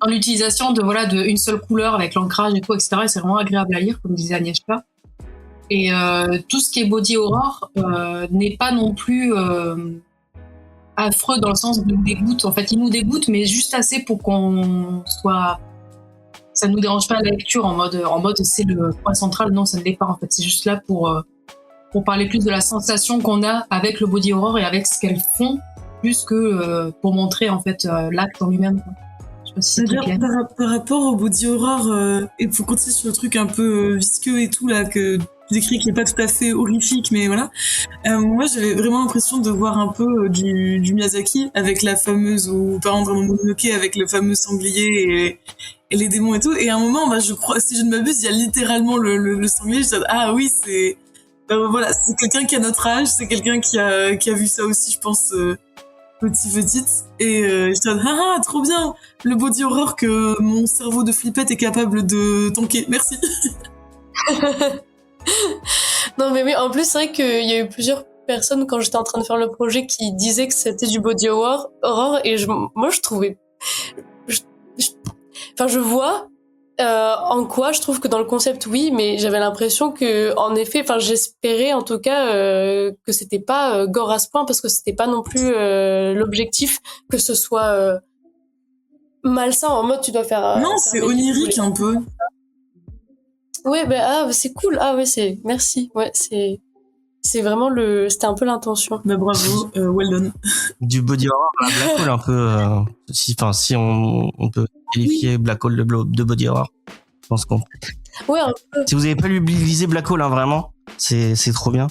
Dans l'utilisation de une seule couleur avec l'ancrage et tout, etc. Et c'est vraiment agréable à lire, comme disait Agnieszka. Et tout ce qui est body horror n'est pas non plus affreux dans le sens de nous dégoûte. En fait, il nous dégoûte, mais juste assez pour qu'on soit... Ça nous dérange pas la lecture en mode c'est le point central. Non, ça ne l'est pas en fait. C'est juste là pour parler plus de la sensation qu'on a avec le body horror et avec ce qu'elles font, plus que pour montrer en fait l'acte en lui-même. Je sais pas si c'est très clair. Par rapport au body horror, et pour continuer sur le truc un peu visqueux et tout là que tu décris, qui est pas tout à fait horrifique, mais voilà. Moi, j'avais vraiment l'impression de voir un peu du Miyazaki avec la fameuse, ou par exemple dans Mononoke avec le fameux sanglier et les démons et tout. Et à un moment, je crois, si je ne m'abuse, il y a littéralement le sanglier. Je dis, ah oui, c'est voilà, c'est quelqu'un qui a notre âge, c'est quelqu'un qui a vu ça aussi, je pense. Petite et je dis trop bien, le body horror que mon cerveau de flippette est capable de tanker, merci. Non mais oui, en plus c'est vrai qu'il y a eu plusieurs personnes quand j'étais en train de faire le projet qui disaient que c'était du body horror et moi je trouvais je vois en quoi je trouve que dans le concept oui, mais j'avais l'impression que en effet, j'espérais en tout cas que c'était pas gore à ce point, parce que c'était pas non plus l'objectif que ce soit malsain en mode tu dois faire non, c'est onirique un peu. Ouais, c'est cool. Ah ouais, merci. Ouais, c'est vraiment c'était un peu l'intention. Bravo, well done. Du body horror, Black Hole un peu, si on peut qualifier Black Hole de body horror, je pense qu'on... Ouais, un peu. Si vous avez pas lu, lisez Black Hole, vraiment, c'est trop bien.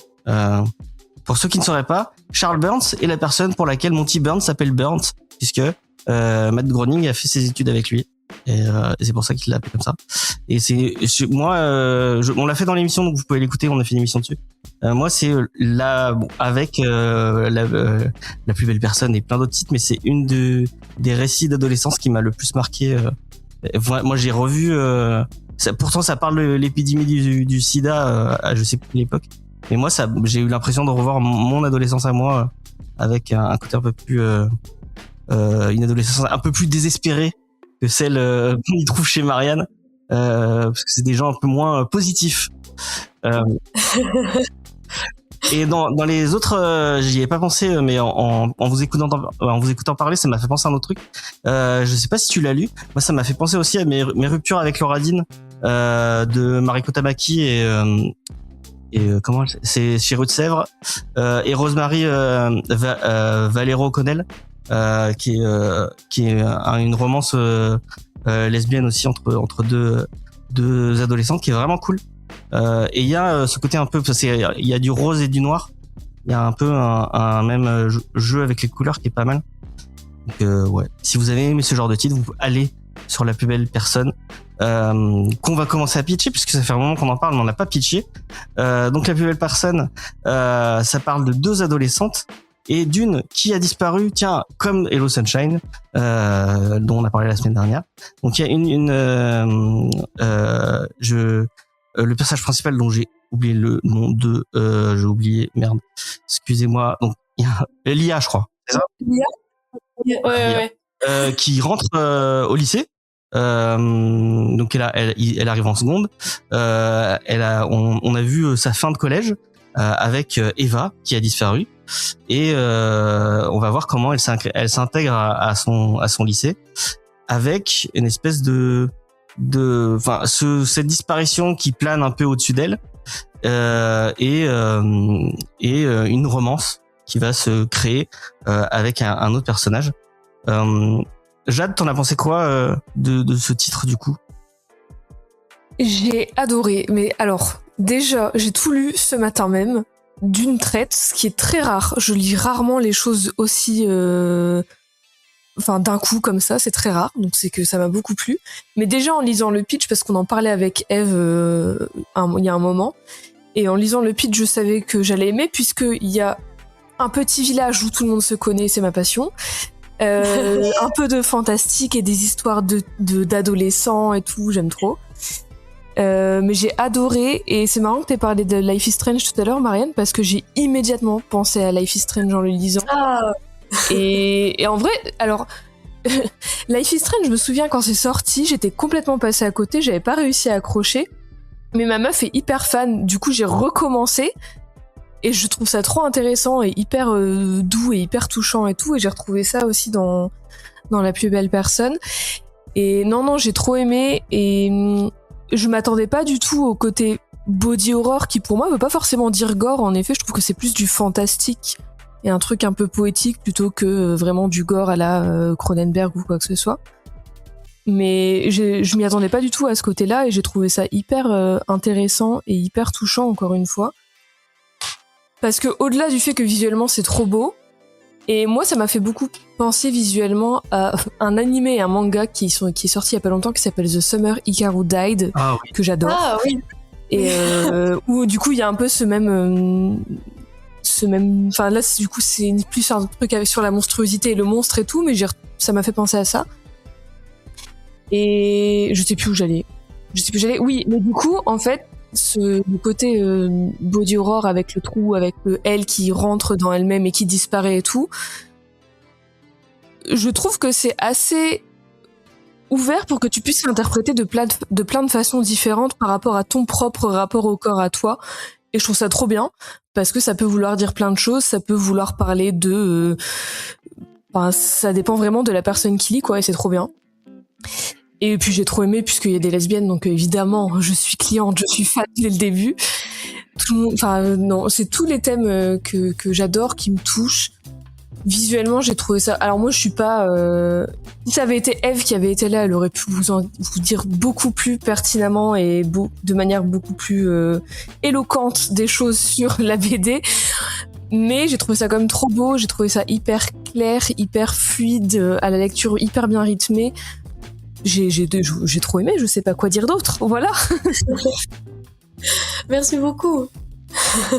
Pour ceux qui ne sauraient pas, Charles Burns est la personne pour laquelle Monty Burns s'appelle Burns, puisque Matt Groening a fait ses études avec lui. Et c'est pour ça qu'il l'a appelé comme ça. Et on l'a fait dans l'émission, donc vous pouvez l'écouter, on a fait une émission dessus. Moi, c'est avec la plus belle personne et plein d'autres titres, mais c'est une des récits d'adolescence qui m'a le plus marqué. Moi, j'ai revu. Pourtant, ça parle de l'épidémie du SIDA à je sais plus quelle époque. Mais moi, j'ai eu l'impression de revoir mon adolescence à moi avec un côté un peu plus, une adolescence un peu plus désespérée que celle qu'on y trouve chez Marianne, parce que c'est des gens un peu moins positifs. Et dans les autres, j'y ai pas pensé, mais en vous écoutant parler, ça m'a fait penser à un autre truc. Je sais pas si tu l'as lu. Moi, ça m'a fait penser aussi à mes ruptures avec Laura Dean de Mariko Tamaki et comment c'est chez Rue de Sèvres et Rosemary Valero Connell. Qui est une romance lesbienne aussi entre deux adolescentes qui est vraiment cool. Et il y a ce côté un peu, il y a du rose et du noir. Il y a un peu un même jeu avec les couleurs qui est pas mal. Donc ouais, si vous avez aimé ce genre de titre, vous pouvez aller sur La plus belle personne, qu'on va commencer à pitcher puisque ça fait un moment qu'on en parle, mais on n'a pas pitché. Donc La plus belle personne, ça parle de deux adolescentes. Et d'une qui a disparu, tiens, comme Hello Sunshine, dont on a parlé la semaine dernière. Donc il y a le personnage principal dont j'ai oublié le nom de, j'ai oublié, merde, excusez-moi. Donc il y a Lia, je crois. C'est ça? Lia. Ouais. Qui rentre au lycée. Donc elle arrive en seconde. On a vu sa fin de collège avec Eva qui a disparu. Et on va voir comment elle s'intègre à son lycée avec une espèce cette disparition qui plane un peu au-dessus d'elle et une romance qui va se créer avec un autre personnage. Jade, t'en as pensé quoi de ce titre du coup? J'ai adoré, mais alors déjà j'ai tout lu ce matin même d'une traite, ce qui est très rare. Je lis rarement les choses aussi d'un coup comme ça, c'est très rare, donc c'est que ça m'a beaucoup plu. Mais déjà en lisant le pitch, parce qu'on en parlait avec Eve il y a un moment, et en lisant le pitch je savais que j'allais aimer, puisqu'il y a un petit village où tout le monde se connaît, c'est ma passion, Un peu de fantastique et des histoires d'adolescents et tout, j'aime trop. Mais j'ai adoré, et c'est marrant que t'aies parlé de Life is Strange tout à l'heure, Marianne, parce que j'ai immédiatement pensé à Life is Strange en le lisant. Ah, Et en vrai, alors, Life is Strange, je me souviens quand c'est sorti, j'étais complètement passée à côté, j'avais pas réussi à accrocher, mais ma meuf est hyper fan, du coup j'ai recommencé, et je trouve ça trop intéressant et hyper doux et hyper touchant et tout, et j'ai retrouvé ça aussi dans La plus belle personne. Et non, j'ai trop aimé, et je m'attendais pas du tout au côté body horror qui pour moi veut pas forcément dire gore. En effet, je trouve que c'est plus du fantastique et un truc un peu poétique plutôt que vraiment du gore à la Cronenberg ou quoi que ce soit. Mais je m'y attendais pas du tout à ce côté-là, et j'ai trouvé ça hyper intéressant et hyper touchant encore une fois. Parce que au-delà du fait que visuellement c'est trop beau, et moi ça m'a fait beaucoup penser visuellement à un animé et un manga qui est sorti il y a pas longtemps, qui s'appelle The Summer Hikaru Died, que j'adore. ah oui. Et où du coup il y a un peu ce même, enfin là du coup c'est plus un truc sur la monstruosité et le monstre et tout, mais ça m'a fait penser à ça. Et je sais plus où j'allais. Oui, mais du coup en fait le côté body horror avec le trou, avec elle qui rentre dans elle-même et qui disparaît et tout, je trouve que c'est assez ouvert pour que tu puisses l'interpréter de plein de façons différentes par rapport à ton propre rapport au corps à toi. Et je trouve ça trop bien, parce que ça peut vouloir dire plein de choses, ça peut vouloir parler de... ça dépend vraiment de la personne qui lit, quoi, et c'est trop bien. Et puis j'ai trop aimé, puisqu'il y a des lesbiennes, donc évidemment, je suis cliente, je suis fan dès le début. C'est tous les thèmes que j'adore, qui me touchent. Visuellement, j'ai trouvé ça... Alors moi, je suis pas... Si ça avait été Eve qui avait été là, elle aurait pu vous dire beaucoup plus pertinemment et de manière beaucoup plus éloquente des choses sur la BD. Mais j'ai trouvé ça quand même trop beau, j'ai trouvé ça hyper clair, hyper fluide, à la lecture hyper bien rythmé. J'ai trop aimé, je sais pas quoi dire d'autre, voilà. Merci beaucoup.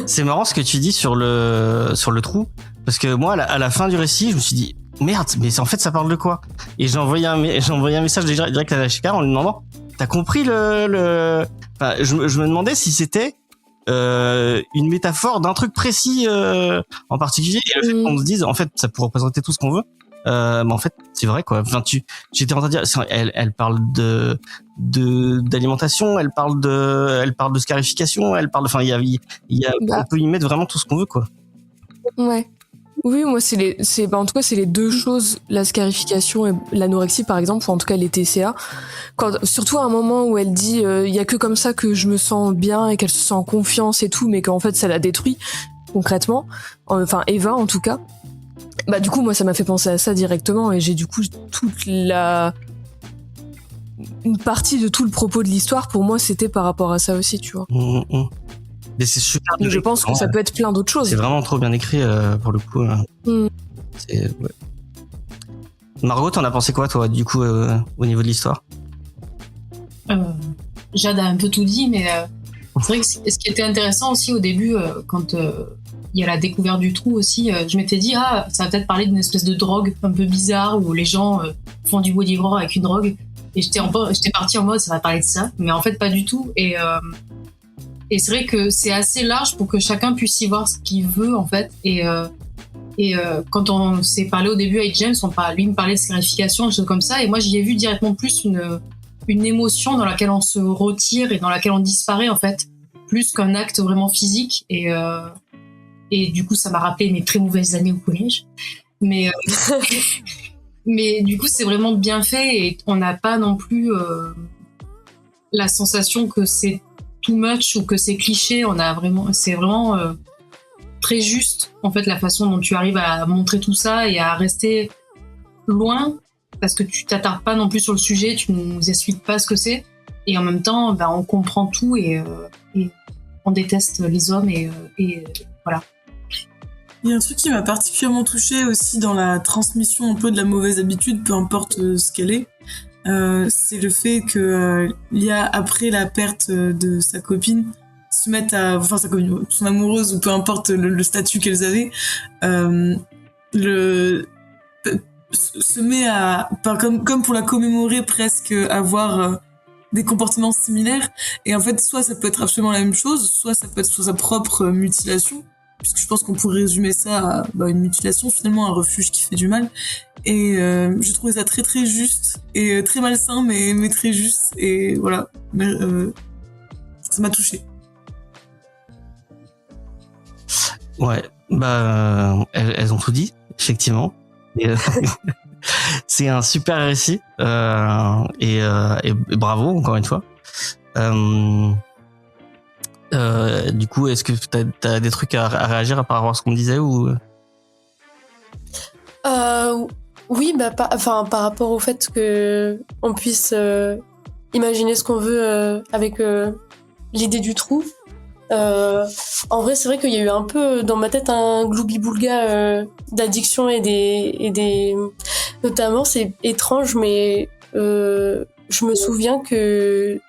C'est marrant ce que tu dis sur le trou, parce que moi à la fin du récit je me suis dit merde, mais en fait ça parle de quoi, et j'ai envoyé un message direct à la Chica en lui demandant t'as compris enfin, je me demandais si c'était une métaphore d'un truc précis en particulier, et le fait qu'on se dise en fait ça peut représenter tout ce qu'on veut. Mais en fait c'est vrai quoi, enfin j'étais en train de dire elle parle d'alimentation, elle parle de scarification, elle parle, enfin il y a on peut y mettre vraiment tout ce qu'on veut quoi. Ouais. Oui, moi en tout cas c'est les deux choses, la scarification et l'anorexie par exemple, ou en tout cas les TCA. Surtout à un moment où elle dit il y a que comme ça que je me sens bien et qu'elle se sent en confiance et tout, mais qu'en fait ça la détruit concrètement. Enfin Eva en tout cas. Bah du coup moi ça m'a fait penser à ça directement, et j'ai du coup une partie de tout le propos de l'histoire pour moi c'était par rapport à ça aussi, tu vois. Mais c'est super. Mais je pense que ça peut être plein d'autres choses. C'est vraiment trop bien écrit pour le coup. Ouais. Margot, t'en as pensé quoi toi du coup au niveau de l'histoire? Jade a un peu tout dit, mais c'est vrai que ce qui était intéressant aussi au début, quand il y a la découverte du trou aussi, je m'étais dit ça va peut-être parler d'une espèce de drogue un peu bizarre où les gens font du body horror avec une drogue, et j'étais partie en mode ça va parler de ça, mais en fait pas du tout. Et c'est vrai que c'est assez large pour que chacun puisse y voir ce qu'il veut en fait. Et quand on s'est parlé au début avec James, lui me parlait de scarification, des choses comme ça, et moi j'y ai vu directement plus une émotion dans laquelle on se retire et dans laquelle on disparaît en fait, plus qu'un acte vraiment physique. Et du coup ça m'a rappelé mes très mauvaises années au collège. Mais du coup c'est vraiment bien fait, et on n'a pas non plus la sensation que c'est too much ou que c'est cliché. C'est vraiment très juste en fait la façon dont tu arrives à montrer tout ça et à rester loin, parce que tu t'attardes pas non plus sur le sujet, tu nous expliques pas ce que c'est, et en même temps on comprend tout, et on déteste les hommes, et voilà. Il y a un truc qui m'a particulièrement touchée aussi dans la transmission un peu de la mauvaise habitude, peu importe ce qu'elle est. C'est le fait que Lia, après la perte de sa copine, se mette sa copine, son amoureuse, ou peu importe le statut qu'elles avaient, se met à, comme pour la commémorer presque, avoir des comportements similaires. Et en fait, soit ça peut être absolument la même chose, soit ça peut être sous sa propre mutilation, puisque je pense qu'on pourrait résumer ça à une mutilation, finalement un refuge qui fait du mal. Et je trouvais ça très très juste et très malsain, mais très juste. Et voilà, ça m'a touchée. Ouais, elles ont tout dit, effectivement. Et, c'est un super récit et bravo encore une fois. Du coup, est-ce que t'as des trucs à réagir par rapport à ce qu'on disait ou Oui, par rapport au fait que on puisse imaginer ce qu'on veut avec l'idée du trou. En vrai, c'est vrai qu'il y a eu un peu dans ma tête un gloubi-boulga d'addiction et des notamment c'est étrange, mais je me souviens que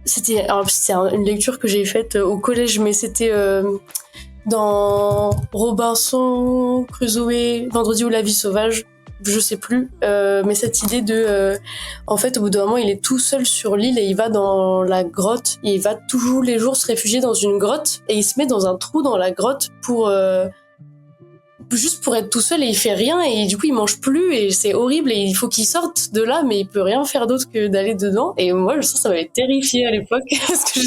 c'était une lecture que j'ai faite au collège, mais c'était dans Robinson Crusoe, Vendredi ou la vie sauvage, je sais plus, mais cette idée de en fait au bout d'un moment il est tout seul sur l'île et il va dans la grotte, et il va tous les jours se réfugier dans une grotte et il se met dans un trou dans la grotte pour juste pour être tout seul, et il fait rien, et du coup il mange plus et c'est horrible et il faut qu'il sorte de là, mais il peut rien faire d'autre que d'aller dedans. Et moi je sens ça m'avait terrifiée à l'époque parce que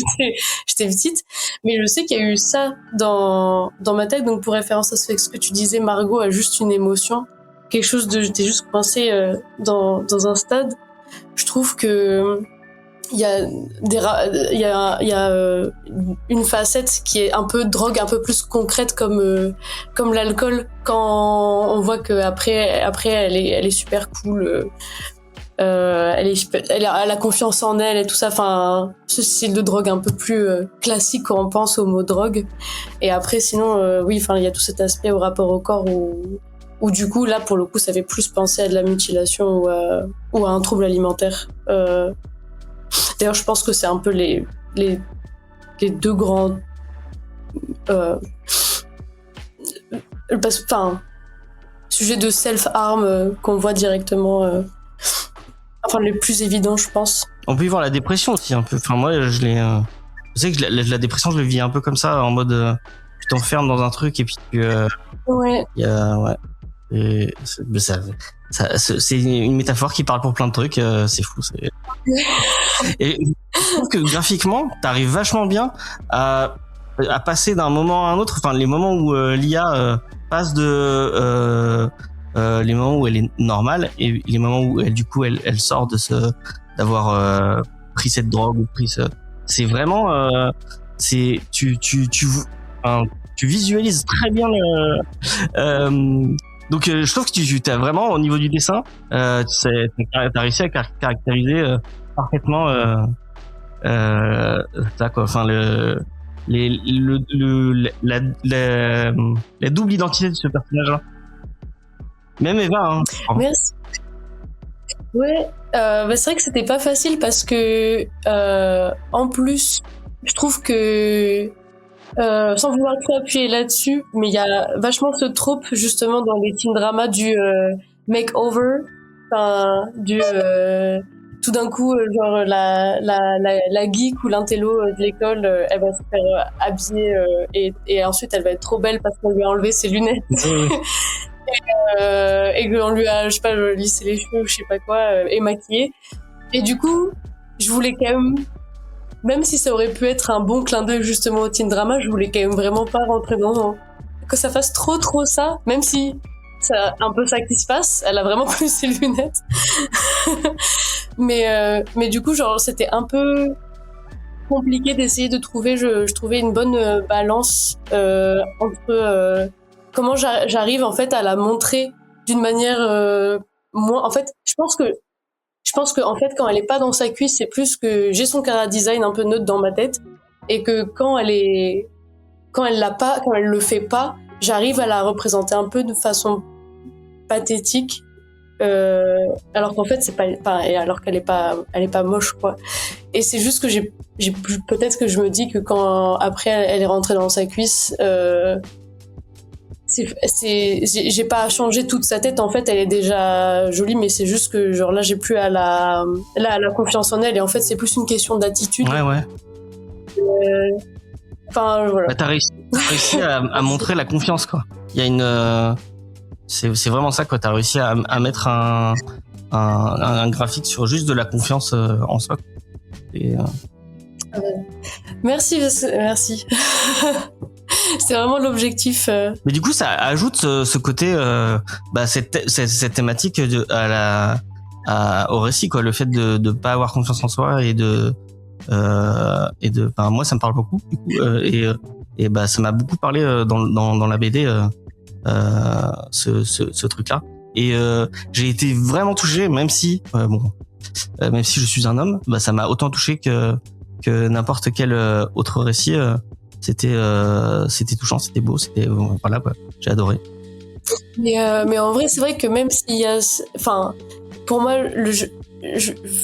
j'étais petite, mais je sais qu'il y a eu ça dans ma tête. Donc pour référence à ce que tu disais, Margot a juste une émotion, quelque chose de j'étais juste coincée dans un stade. Je trouve que il y a une facette qui est un peu drogue, un peu plus concrète comme l'alcool, quand on voit que après elle est super cool, elle a confiance en elle et tout ça, enfin ce style de drogue un peu plus classique quand on pense au mot drogue. Et après sinon oui, enfin il y a tout cet aspect au rapport au corps où du coup là pour le coup ça fait plus penser à de la mutilation ou à un trouble alimentaire. D'ailleurs, je pense que c'est un peu les deux grands sujets de self-harm qu'on voit directement, enfin les plus évidents, je pense. On peut y voir la dépression aussi un peu. Enfin moi, je sais que la dépression, je le vis un peu comme ça, en mode tu t'enfermes dans un truc et puis ouais. Ouais. Et c'est une métaphore qui parle pour plein de trucs. C'est fou. Et je trouve que graphiquement, t'arrives vachement bien à passer d'un moment à un autre. Enfin, les moments où l'IA passe de les moments où elle est normale et les moments où elle sort d'avoir pris cette drogue ou pris c'est vraiment tu visualises très bien donc je trouve que tu as vraiment au niveau du dessin t'as réussi à caractériser parfaitement ça quoi, enfin la double identité de ce personnage là, même Eva hein. Merci. Ouais, c'est vrai que c'était pas facile parce que en plus je trouve que sans vouloir trop appuyer là-dessus, mais il y a vachement ce trope justement dans les teen dramas du makeover, enfin du tout d'un coup genre la geek ou l'intello de l'école, elle va se faire habiller et ensuite elle va être trop belle parce qu'on lui a enlevé ses lunettes. Et qu'on lui a, je sais pas, lissé les cheveux ou je sais pas quoi, et maquillé. Et du coup, je voulais quand même si ça aurait pu être un bon clin d'œil justement au teen drama, je voulais quand même vraiment pas rentrer dans que ça fasse trop ça, même si c'est un peu ça qui se passe. Elle a vraiment plus ses lunettes. mais du coup, genre, c'était un peu compliqué d'essayer de trouver, je trouvais une bonne balance entre comment j'arrive en fait à la montrer d'une manière moins. En fait, je pense que en fait quand elle est pas dans sa cuisse, c'est plus que j'ai son chara design un peu neutre dans ma tête, et que quand elle le fait pas, j'arrive à la représenter un peu de façon pathétique, alors qu'en fait c'est pas alors qu'elle est pas moche quoi. Et c'est juste que j'ai peut-être que je me dis que quand après elle est rentrée dans sa cuisse, j'ai pas changé toute sa tête, en fait elle est déjà jolie, mais c'est juste que genre là j'ai plus à la confiance en elle, et en fait c'est plus une question d'attitude. Ouais. Enfin voilà. Bah, t'as réussi à montrer la confiance, quoi. Il y a une c'est vraiment ça, quoi. T'as réussi à mettre un graphique sur juste de la confiance en soi. Et, Merci. C'était vraiment l'objectif. Mais du coup, ça ajoute ce côté, cette thématique au récit, quoi. Le fait de pas avoir confiance en soi et moi, ça me parle beaucoup, du coup, et ça m'a beaucoup parlé dans la BD, ce truc-là. Et j'ai été vraiment touché, même si je suis un homme, ça m'a autant touché que n'importe quel autre récit. C'était touchant, c'était beau, voilà, quoi. J'ai adoré. Mais en vrai, c'est vrai que même s'il y a, enfin, pour moi,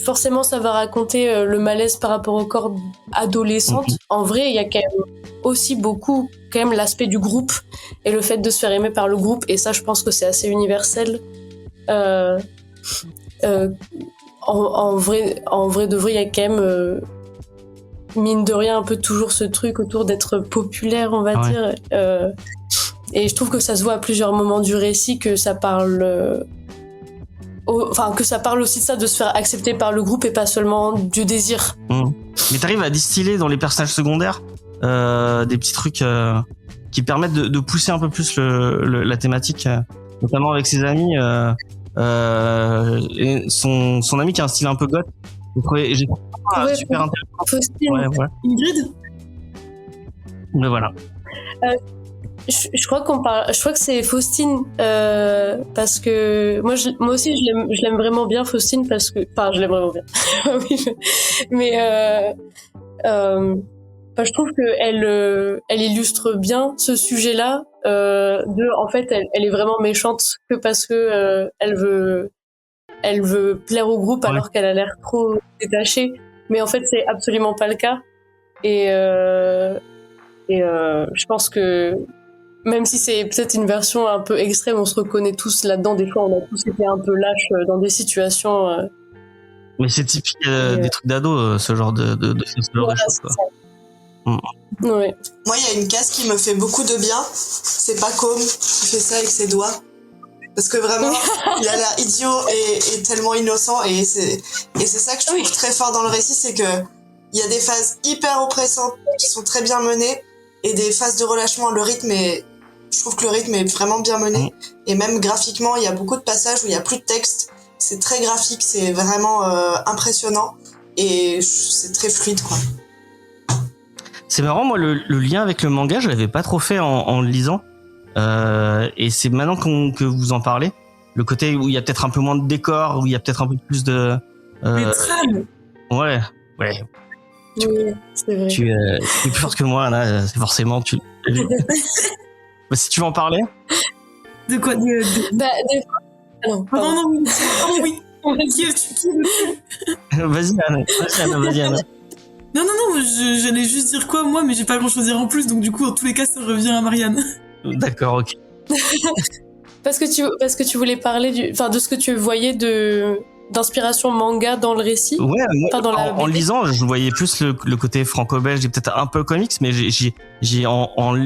forcément, ça va raconter le malaise par rapport au corps adolescente. En vrai, il y a quand même aussi beaucoup, quand même, l'aspect du groupe et le fait de se faire aimer par le groupe. Et ça, je pense que c'est assez universel. En vrai de vrai, il y a quand même mine de rien un peu toujours ce truc autour d'être populaire, on va dire, et je trouve que ça se voit à plusieurs moments du récit, que ça parle que ça parle aussi de ça, de se faire accepter par le groupe et pas seulement du désir. Mais t'arrives à distiller dans les personnages secondaires des petits trucs qui permettent de pousser un peu plus la thématique, notamment avec ses amis, et son ami qui a un style un peu goth. J'ai trouvé super intéressant. Faustine. Ouais. Ingrid. Mais voilà. Je crois que c'est Faustine, parce que moi aussi je l'aime vraiment bien, Faustine, parce que, enfin, je l'aime vraiment bien. Oui, mais je trouve que elle illustre bien ce sujet-là. En fait, elle est vraiment méchante que parce que elle veut plaire au groupe, alors qu'elle a l'air trop détachée. Mais en fait, c'est absolument pas le cas. Et je pense que même si c'est peut-être une version un peu extrême, on se reconnaît tous là-dedans. Des fois, on a tous été un peu lâches dans des situations. Mais c'est typique des trucs d'ado, ce genre de choses, quoi. Ouais. Moi, il y a une case qui me fait beaucoup de bien. C'est pas comme il fait ça avec ses doigts. Parce que vraiment, il a l'air idiot et tellement innocent. Et c'est ça que je trouve très fort dans le récit, c'est que il y a des phases hyper oppressantes qui sont très bien menées et des phases de relâchement. Je trouve que le rythme est vraiment bien mené. Et même graphiquement, il y a beaucoup de passages où il y a plus de texte. C'est très graphique, c'est vraiment impressionnant et c'est très fluide, quoi. C'est marrant, moi, le lien avec le manga, je l'avais pas trop fait en le lisant. Et c'est maintenant que vous en parlez, le côté où il y a peut-être un peu moins de décor, où il y a peut-être un peu plus de... Les trames. Ouais. Oui, c'est vrai. Tu es plus forte que moi, là, c'est forcément... Si tu veux en parler. De quoi Des fois... Non, oui. Qui Vas-y, Anna. Non, j'allais juste dire quoi, moi, mais j'ai pas grand-chose à dire en plus, donc du coup, en tous les cas, ça revient à Marianne. D'accord, ok. Parce que tu voulais parler de ce que tu voyais d'inspiration manga dans le récit. Ouais, enfin, en lisant, je voyais plus le côté franco-belge et peut-être un peu comics, mais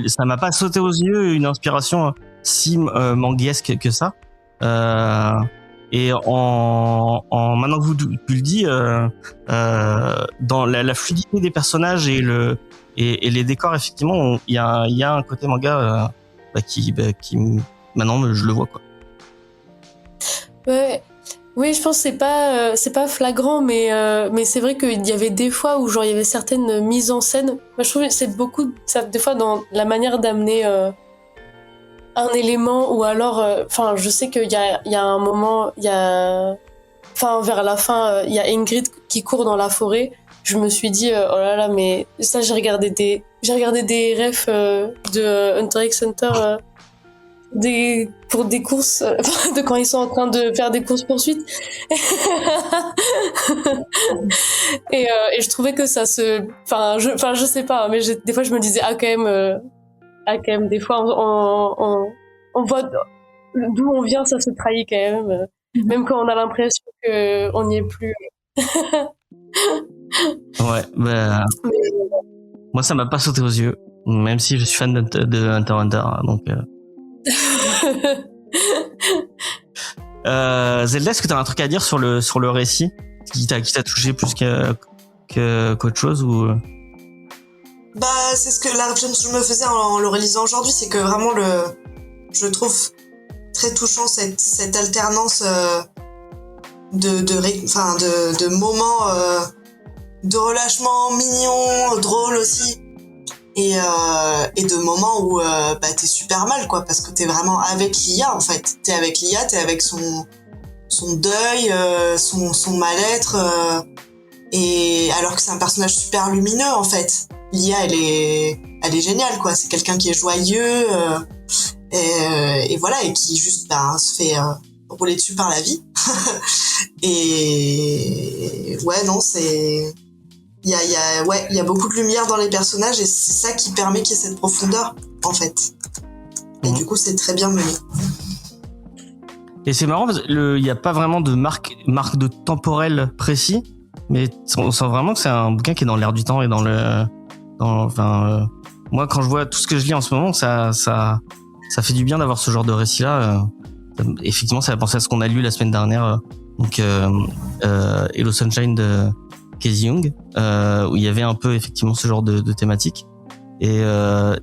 ça m'a pas sauté aux yeux une inspiration si manguesque que ça. Et maintenant que tu le dis, dans la fluidité des personnages et les décors, effectivement, il y a un côté manga qui maintenant je le vois, quoi. Ouais. Oui, je pense que c'est pas flagrant, mais c'est vrai qu'il y avait des fois où genre il y avait certaines mises en scène. Moi, je trouve que c'est beaucoup ça, des fois dans la manière d'amener un élément, ou alors je sais qu'il y a un moment, vers la fin, il y a Ingrid qui court dans la forêt. Je me suis dit oh là là, mais ça, j'ai regardé des refs de Hunter x Hunter pour des courses de quand ils sont en train de faire des courses poursuites. Et je trouvais que ça se je sais pas, mais des fois je me disais quand même des fois on voit d'où on vient, ça se trahit quand même. Même quand on a l'impression qu'on n'y est plus. Ouais, bah, moi ça m'a pas sauté aux yeux, même si je suis fan de Hunter x Hunter, donc. Zelda, est-ce que t'as un truc à dire sur le récit qui t'a touché plus qu'autre chose ou? Bah, c'est ce que la réflexion que je me faisais en le réalisant aujourd'hui, c'est que vraiment je trouve très touchant cette alternance de moments de relâchement mignons, drôles aussi, et de moments où t'es super mal, quoi, parce que t'es vraiment avec l'IA, en fait. T'es avec l'IA, t'es avec son deuil, son mal-être, et alors que c'est un personnage super lumineux, en fait. L'IA, elle est géniale, quoi. C'est quelqu'un qui est joyeux, et voilà, et qui juste se fait rouler dessus par la vie. Et ouais, non, c'est il y a beaucoup de lumière dans les personnages, et c'est ça qui permet qu'il y ait cette profondeur, en fait. Et du coup, c'est très bien mené. Et c'est marrant parce qu'il n'y a pas vraiment de marque de temporel précis, mais on sent vraiment que c'est un bouquin qui est dans l'air du temps et moi, quand je vois tout ce que je lis en ce moment, ça fait du bien d'avoir ce genre de récit-là. Effectivement, ça va penser à ce qu'on a lu la semaine dernière, donc Hello Sunshine de Casey Young, où il y avait un peu effectivement ce genre de thématique, et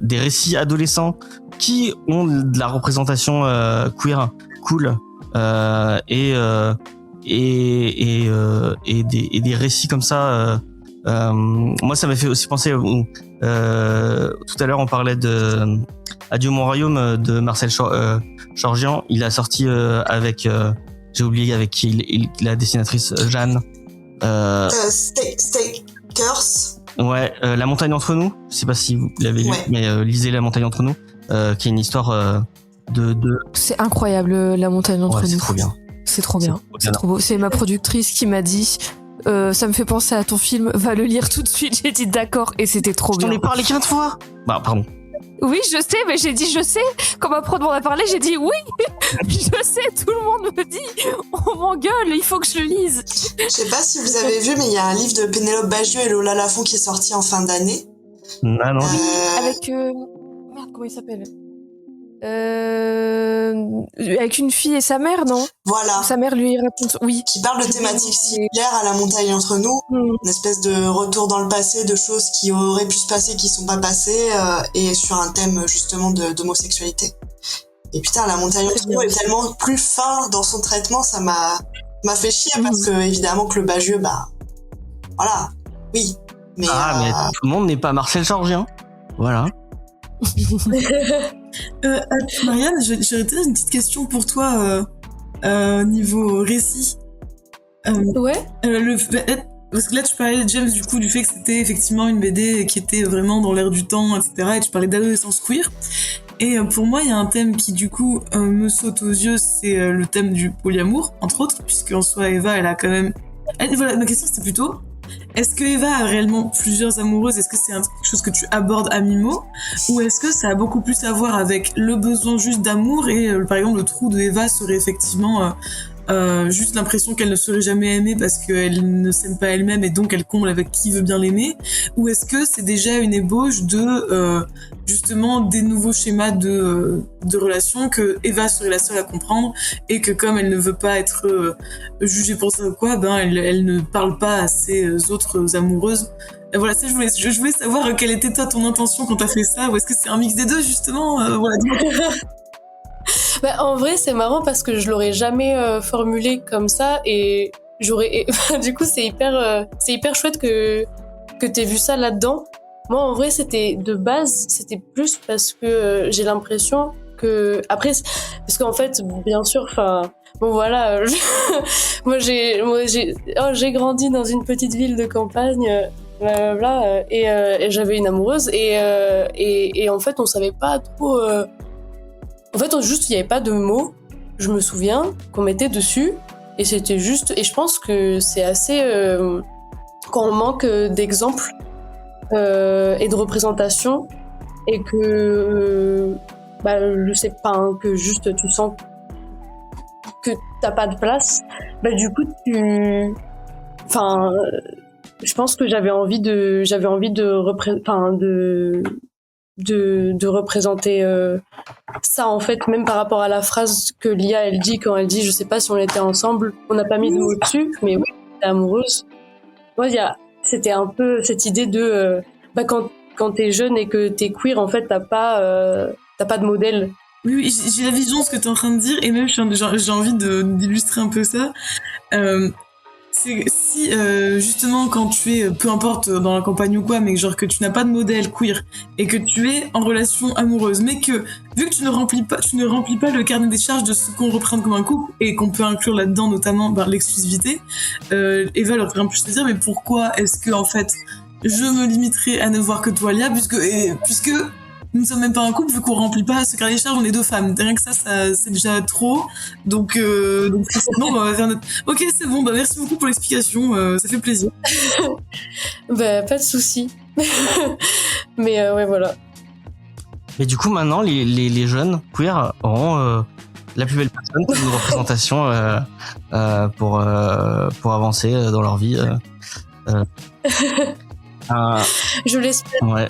des récits adolescents qui ont de la représentation queer cool, et des récits comme ça. Moi, ça m'a fait aussi penser tout à l'heure on parlait de Adieu mon royaume de Marcel Chorgian. Il a sorti avec j'ai oublié avec qui la dessinatrice Jeanne, Stakers. Ouais, La montagne entre nous. Je sais pas si vous l'avez lu, mais lisez La montagne entre nous, qui est une histoire de. C'est incroyable, La montagne entre nous. C'est trop bien. C'est trop bien. C'est trop beau. C'est ma productrice qui m'a dit. Ça me fait penser à ton film, va le lire tout de suite. J'ai dit d'accord, et c'était trop bien. J'en ai parlé 15 fois. Bah, pardon. Oui, je sais, mais j'ai dit je sais. Quand ma prod m'en a parlé, j'ai dit oui. Je sais, tout le monde me dit on m'engueule, il faut que je le lise. Je sais pas si vous avez vu, mais il y a un livre de Pénélope Bagieux et Lola Lafont qui est sorti en fin d'année. Ah non. Avec merde, comment il s'appelle avec une fille et sa mère, non? Voilà. Sa mère lui raconte, oui. Qui parle de thématiques similaires à La montagne entre nous. Une espèce de retour dans le passé, de choses qui auraient pu se passer, qui sont pas passées, et sur un thème justement d'homosexualité. Et putain, La montagne entre nous est tellement plus fin dans son traitement, ça m'a fait chier, parce que évidemment que le Bagieux, voilà, oui. Mais, mais tout le monde n'est pas Marcel Chorgian. Voilà. Marianne, j'aurais peut-être une petite question pour toi niveau récit. Ouais. Parce que là, tu parlais, James, du coup, du fait que c'était effectivement une BD qui était vraiment dans l'air du temps, etc. Et tu parlais d'adolescence queer. Et pour moi, il y a un thème qui, du coup, me saute aux yeux, c'est le thème du polyamour, entre autres, puisqu'en soi, Eva, elle a quand même... Voilà, ma question, c'était plutôt... Est-ce que Eva a réellement plusieurs amoureuses? Est-ce que c'est quelque chose que tu abordes à mi-mot? Ou est-ce que ça a beaucoup plus à voir avec le besoin juste d'amour et, par exemple, le trou de Eva serait effectivement juste l'impression qu'elle ne serait jamais aimée parce qu'elle ne s'aime pas elle-même et donc elle comble avec qui veut bien l'aimer? Ou est-ce que c'est déjà une ébauche de justement des nouveaux schémas de relations que Eva serait la seule à comprendre et que comme elle ne veut pas être jugée pour ça ou quoi, elle ne parle pas à ses autres amoureuses? Et voilà, ça je voulais savoir quelle était toi ton intention quand t'as fait ça, ou est-ce que c'est un mix des deux justement? Voilà. En vrai, c'est marrant parce que je l'aurais jamais formulé comme ça, et du coup, c'est hyper chouette que t'aies vu ça là-dedans. Moi, en vrai, c'était de base, c'était plus parce que j'ai l'impression que après, parce qu'en fait, bien sûr, voilà, moi j'ai grandi dans une petite ville de campagne. Et j'avais une amoureuse, et en fait, on savait pas trop. En fait, juste, il n'y avait pas de mots, je me souviens, qu'on mettait dessus, et c'était juste... Et je pense que c'est assez... quand on manque d'exemples et de représentation, et que je sais pas, hein, que juste tu sens que t'as pas de place, du coup je pense que j'avais envie de représenter ça, en fait, même par rapport à la phrase que Lia elle dit quand elle dit je sais pas si on était ensemble, on n'a pas mis de mots dessus, mais oui, t'es amoureuse. Moi, c'était un peu cette idée de quand t'es jeune et que t'es queer, en fait, t'as pas de modèle. Oui, j'ai la vision de ce que t'es en train de dire, et même j'ai envie d'illustrer un peu ça. C'est si justement quand tu es, peu importe dans la campagne ou quoi, mais genre que tu n'as pas de modèle queer et que tu es en relation amoureuse, mais que vu que tu ne remplis pas le carnet des charges de ce qu'on représente comme un couple et qu'on peut inclure là-dedans notamment l'exclusivité, Eva leur ferait plus te dire mais pourquoi est-ce que en fait je me limiterais à ne voir que toi Lia puisque nous ne sommes même pas un couple vu qu'on remplit pas ce carnet des charges, on est deux femmes. Rien que ça c'est déjà trop. Donc non, on va faire notre... Ok, c'est bon, merci beaucoup pour l'explication, ça fait plaisir. Pas de souci. Mais ouais, voilà. Mais du coup, maintenant, les jeunes queer auront la plus belle personne pour une représentation pour avancer dans leur vie. Je l'espère. Ouais.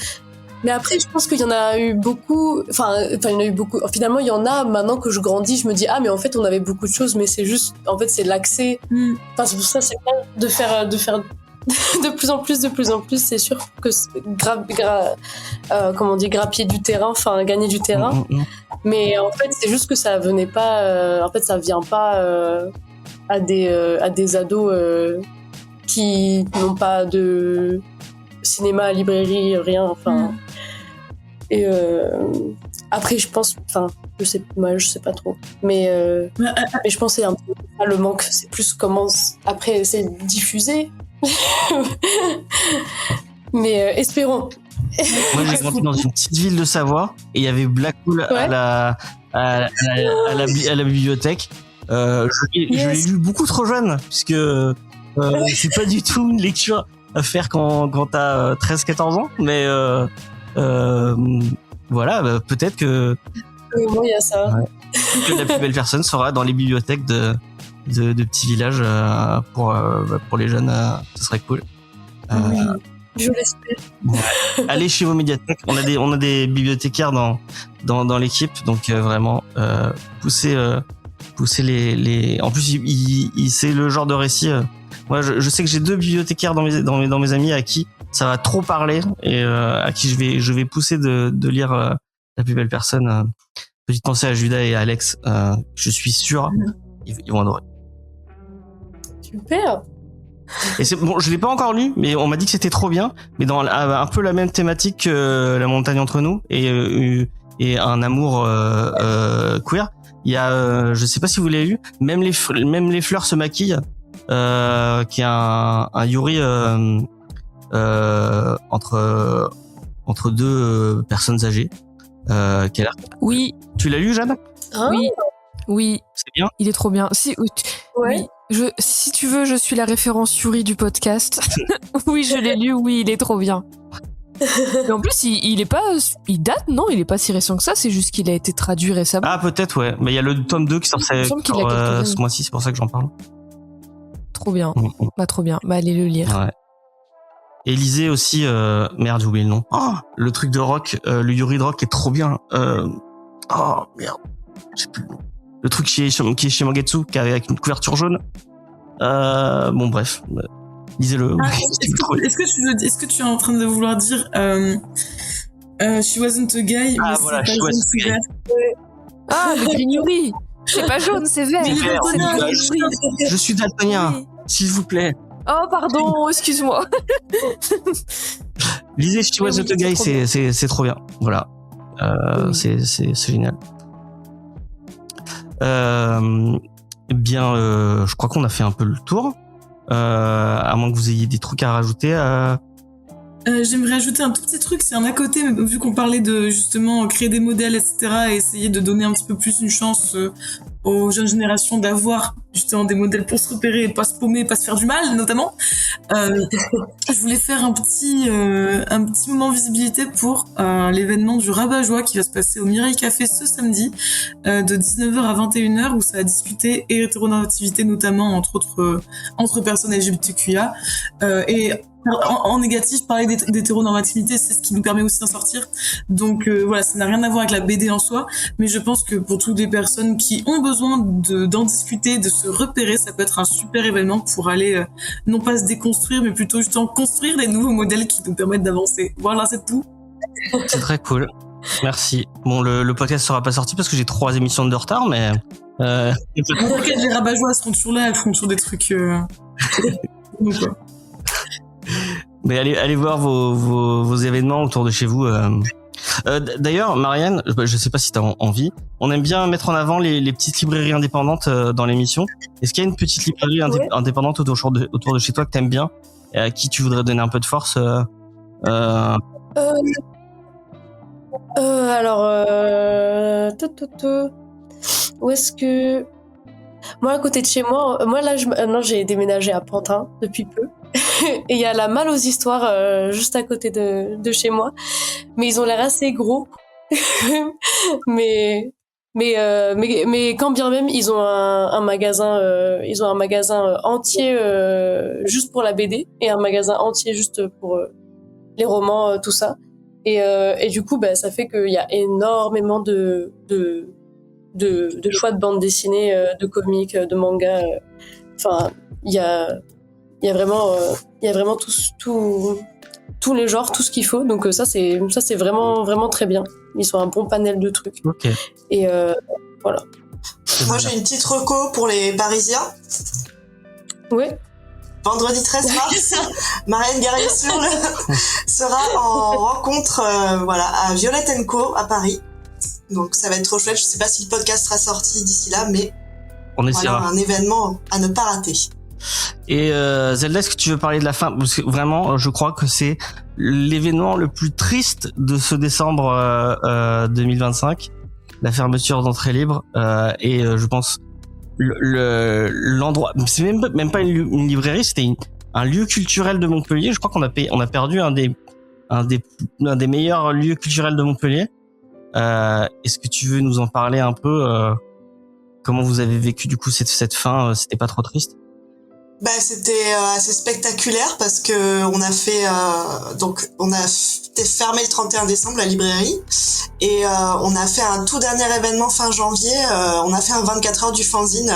Mais après, je pense qu'il y en a eu beaucoup. Enfin, il y en a eu beaucoup. Finalement, il y en a. Maintenant que je grandis, je me dis mais en fait, on avait beaucoup de choses, mais c'est juste, en fait, c'est l'accès. Enfin, c'est pour ça, c'est bien de faire de plus en plus. C'est sûr que comment on dit, grappiller du terrain, enfin, gagner du terrain. Mais en fait, c'est juste que ça venait pas. En fait, ça vient pas à des ados qui n'ont pas de cinéma, librairie, rien. Enfin. Et après, je pense, je sais pas trop, mais je pense que c'est un peu ça, le manque, c'est plus comment après c'est diffusé. Mais espérons. Moi, j'ai grandi dans une petite ville de Savoie et il y avait Blackpool à la bibliothèque. Je l'ai lu beaucoup trop jeune puisque c'est pas du tout une lecture à faire quand t'as 13-14 ans, mais voilà, peut-être que il y a ça. Ouais, que la plus belle personne sera dans les bibliothèques de petits villages pour les jeunes, ce serait cool. Oui, je l'espère. Ouais. Allez chez vos médiathèques, on a des bibliothécaires dans l'équipe, donc vraiment pousser les. En plus, c'est le genre de récit. Moi, je sais que j'ai 2 bibliothécaires dans mes amis à qui ça va trop parler et à qui je vais pousser de lire La plus belle personne. Petite pensée à Judas et à Alex. Je suis sûr ils vont adorer. Super. Et c'est bon, je l'ai pas encore lu, mais on m'a dit que c'était trop bien, mais dans un peu la même thématique que La montagne entre nous et un amour queer. Il y a, je sais pas si vous l'avez lu, même les fleurs se maquillent. Qui est un Yuri entre 2 personnes âgées qui a l'air... Oui. Tu l'as lu, Jeanne? Oui. C'est bien. Il est trop bien. Oui. Si tu veux, je suis la référence Yuri du podcast. Oui, je l'ai lu. Oui, il est trop bien. Mais en plus, il est pas, il date, non? Il est pas si récent que ça. C'est juste qu'il a été traduit récemment. Ah, peut-être, ouais. Mais il y a le tome 2 qui sort ce mois-ci. C'est pour ça que j'en parle. Trop bien. Trop bien. Allez le lire. Ouais. Et lisez aussi, merde, j'ai oublié le nom. Oh, le truc de rock, le Yuri de rock est trop bien. Oh, merde. J'ai plus le nom. Le truc qui est chez Mangetsu, qui est avec une couverture jaune. Bon, bref. Lisez-le. Est-ce que tu es en train de vouloir dire, She wasn't a guy, ah, mais voilà, c'est pas jaune, c'est vert. Ah, le Green Yuri. C'est pas jaune, c'est vert. Je suis daltonien. Oui. S'il vous plaît. Oh, pardon, excuse-moi. Lisez She wasn't a guy, c'est trop bien. Voilà. C'est génial. Bien, je crois qu'on a fait un peu le tour. À moins que vous ayez des trucs à rajouter. J'aimerais ajouter un tout petit truc, c'est un à côté, mais vu qu'on parlait de justement créer des modèles, etc., et essayer de donner un petit peu plus une chance aux jeunes générations d'avoir justement des modèles pour se repérer, pas se paumer, pas se faire du mal, notamment. Je voulais faire un petit moment visibilité pour l'événement du Rabat-Joie qui va se passer au Mireille Café ce samedi de 19h à 21h, où ça va discuter hétéronormativité, notamment entre autres entre personnes LGBTQIA, et en négatif, parler d'hétéronormativité, c'est ce qui nous permet aussi d'en sortir. Donc voilà, ça n'a rien à voir avec la BD en soi, mais je pense que pour toutes les personnes qui ont besoin d'en discuter, de se repérer, ça peut être un super événement pour aller non pas se déconstruire, mais plutôt justement construire des nouveaux modèles qui nous permettent d'avancer. Voilà, c'est tout. C'est très cool. Merci. Bon, le podcast sera pas sorti parce que j'ai 3 émissions de retard, mais T'inquiète, les Rabat-Joie seront toujours là, elles feront toujours des trucs. Donc, ouais. Mais allez voir vos événements autour de chez vous. D'ailleurs, Marianne, je sais pas si t'as envie, on aime bien mettre en avant les petites librairies indépendantes dans l'émission. Est-ce qu'il y a une petite librairie indépendante autour de chez toi que t'aimes bien et à qui tu voudrais donner un peu de force Où est-ce que... Moi, à côté de chez moi, là, j'ai déménagé à Pantin depuis peu. Et il y a la Malle aux Histoires juste à côté de chez moi. Mais ils ont l'air assez gros. mais quand bien même, ils ont un magasin entier juste pour la BD et un magasin entier juste pour les romans, tout ça. Et du coup, ça fait qu'il y a énormément de choix de bandes dessinées, de comics, de mangas. Enfin, il y a vraiment tous les genres, tout ce qu'il faut. Donc ça c'est vraiment vraiment très bien. Ils sont un bon panel de trucs. Ok. Et voilà. Moi j'ai une petite reco pour les Parisiens. Ouais. Vendredi 13 mars, Marianne Guerrier-sur sera en rencontre à Violette & Co à Paris. Donc ça va être trop chouette. Je sais pas si le podcast sera sorti d'ici là, mais on essaiera. Voilà, un événement à ne pas rater. Et Zelda, est-ce que tu veux parler de la fin? Parce que vraiment, je crois que c'est l'événement le plus triste de ce décembre 2025, la fermeture d'entrée libre. Et je pense l'endroit, c'est même pas une librairie, c'était un lieu culturel de Montpellier. Je crois qu'on a perdu un des meilleurs lieux culturels de Montpellier. Est-ce que tu veux nous en parler un peu? Comment vous avez vécu du coup cette fin? C'était pas trop triste? C'était assez spectaculaire parce que on a fait fermé le 31 décembre la librairie et on a fait un tout dernier événement fin janvier. On a fait un 24 heures du fanzine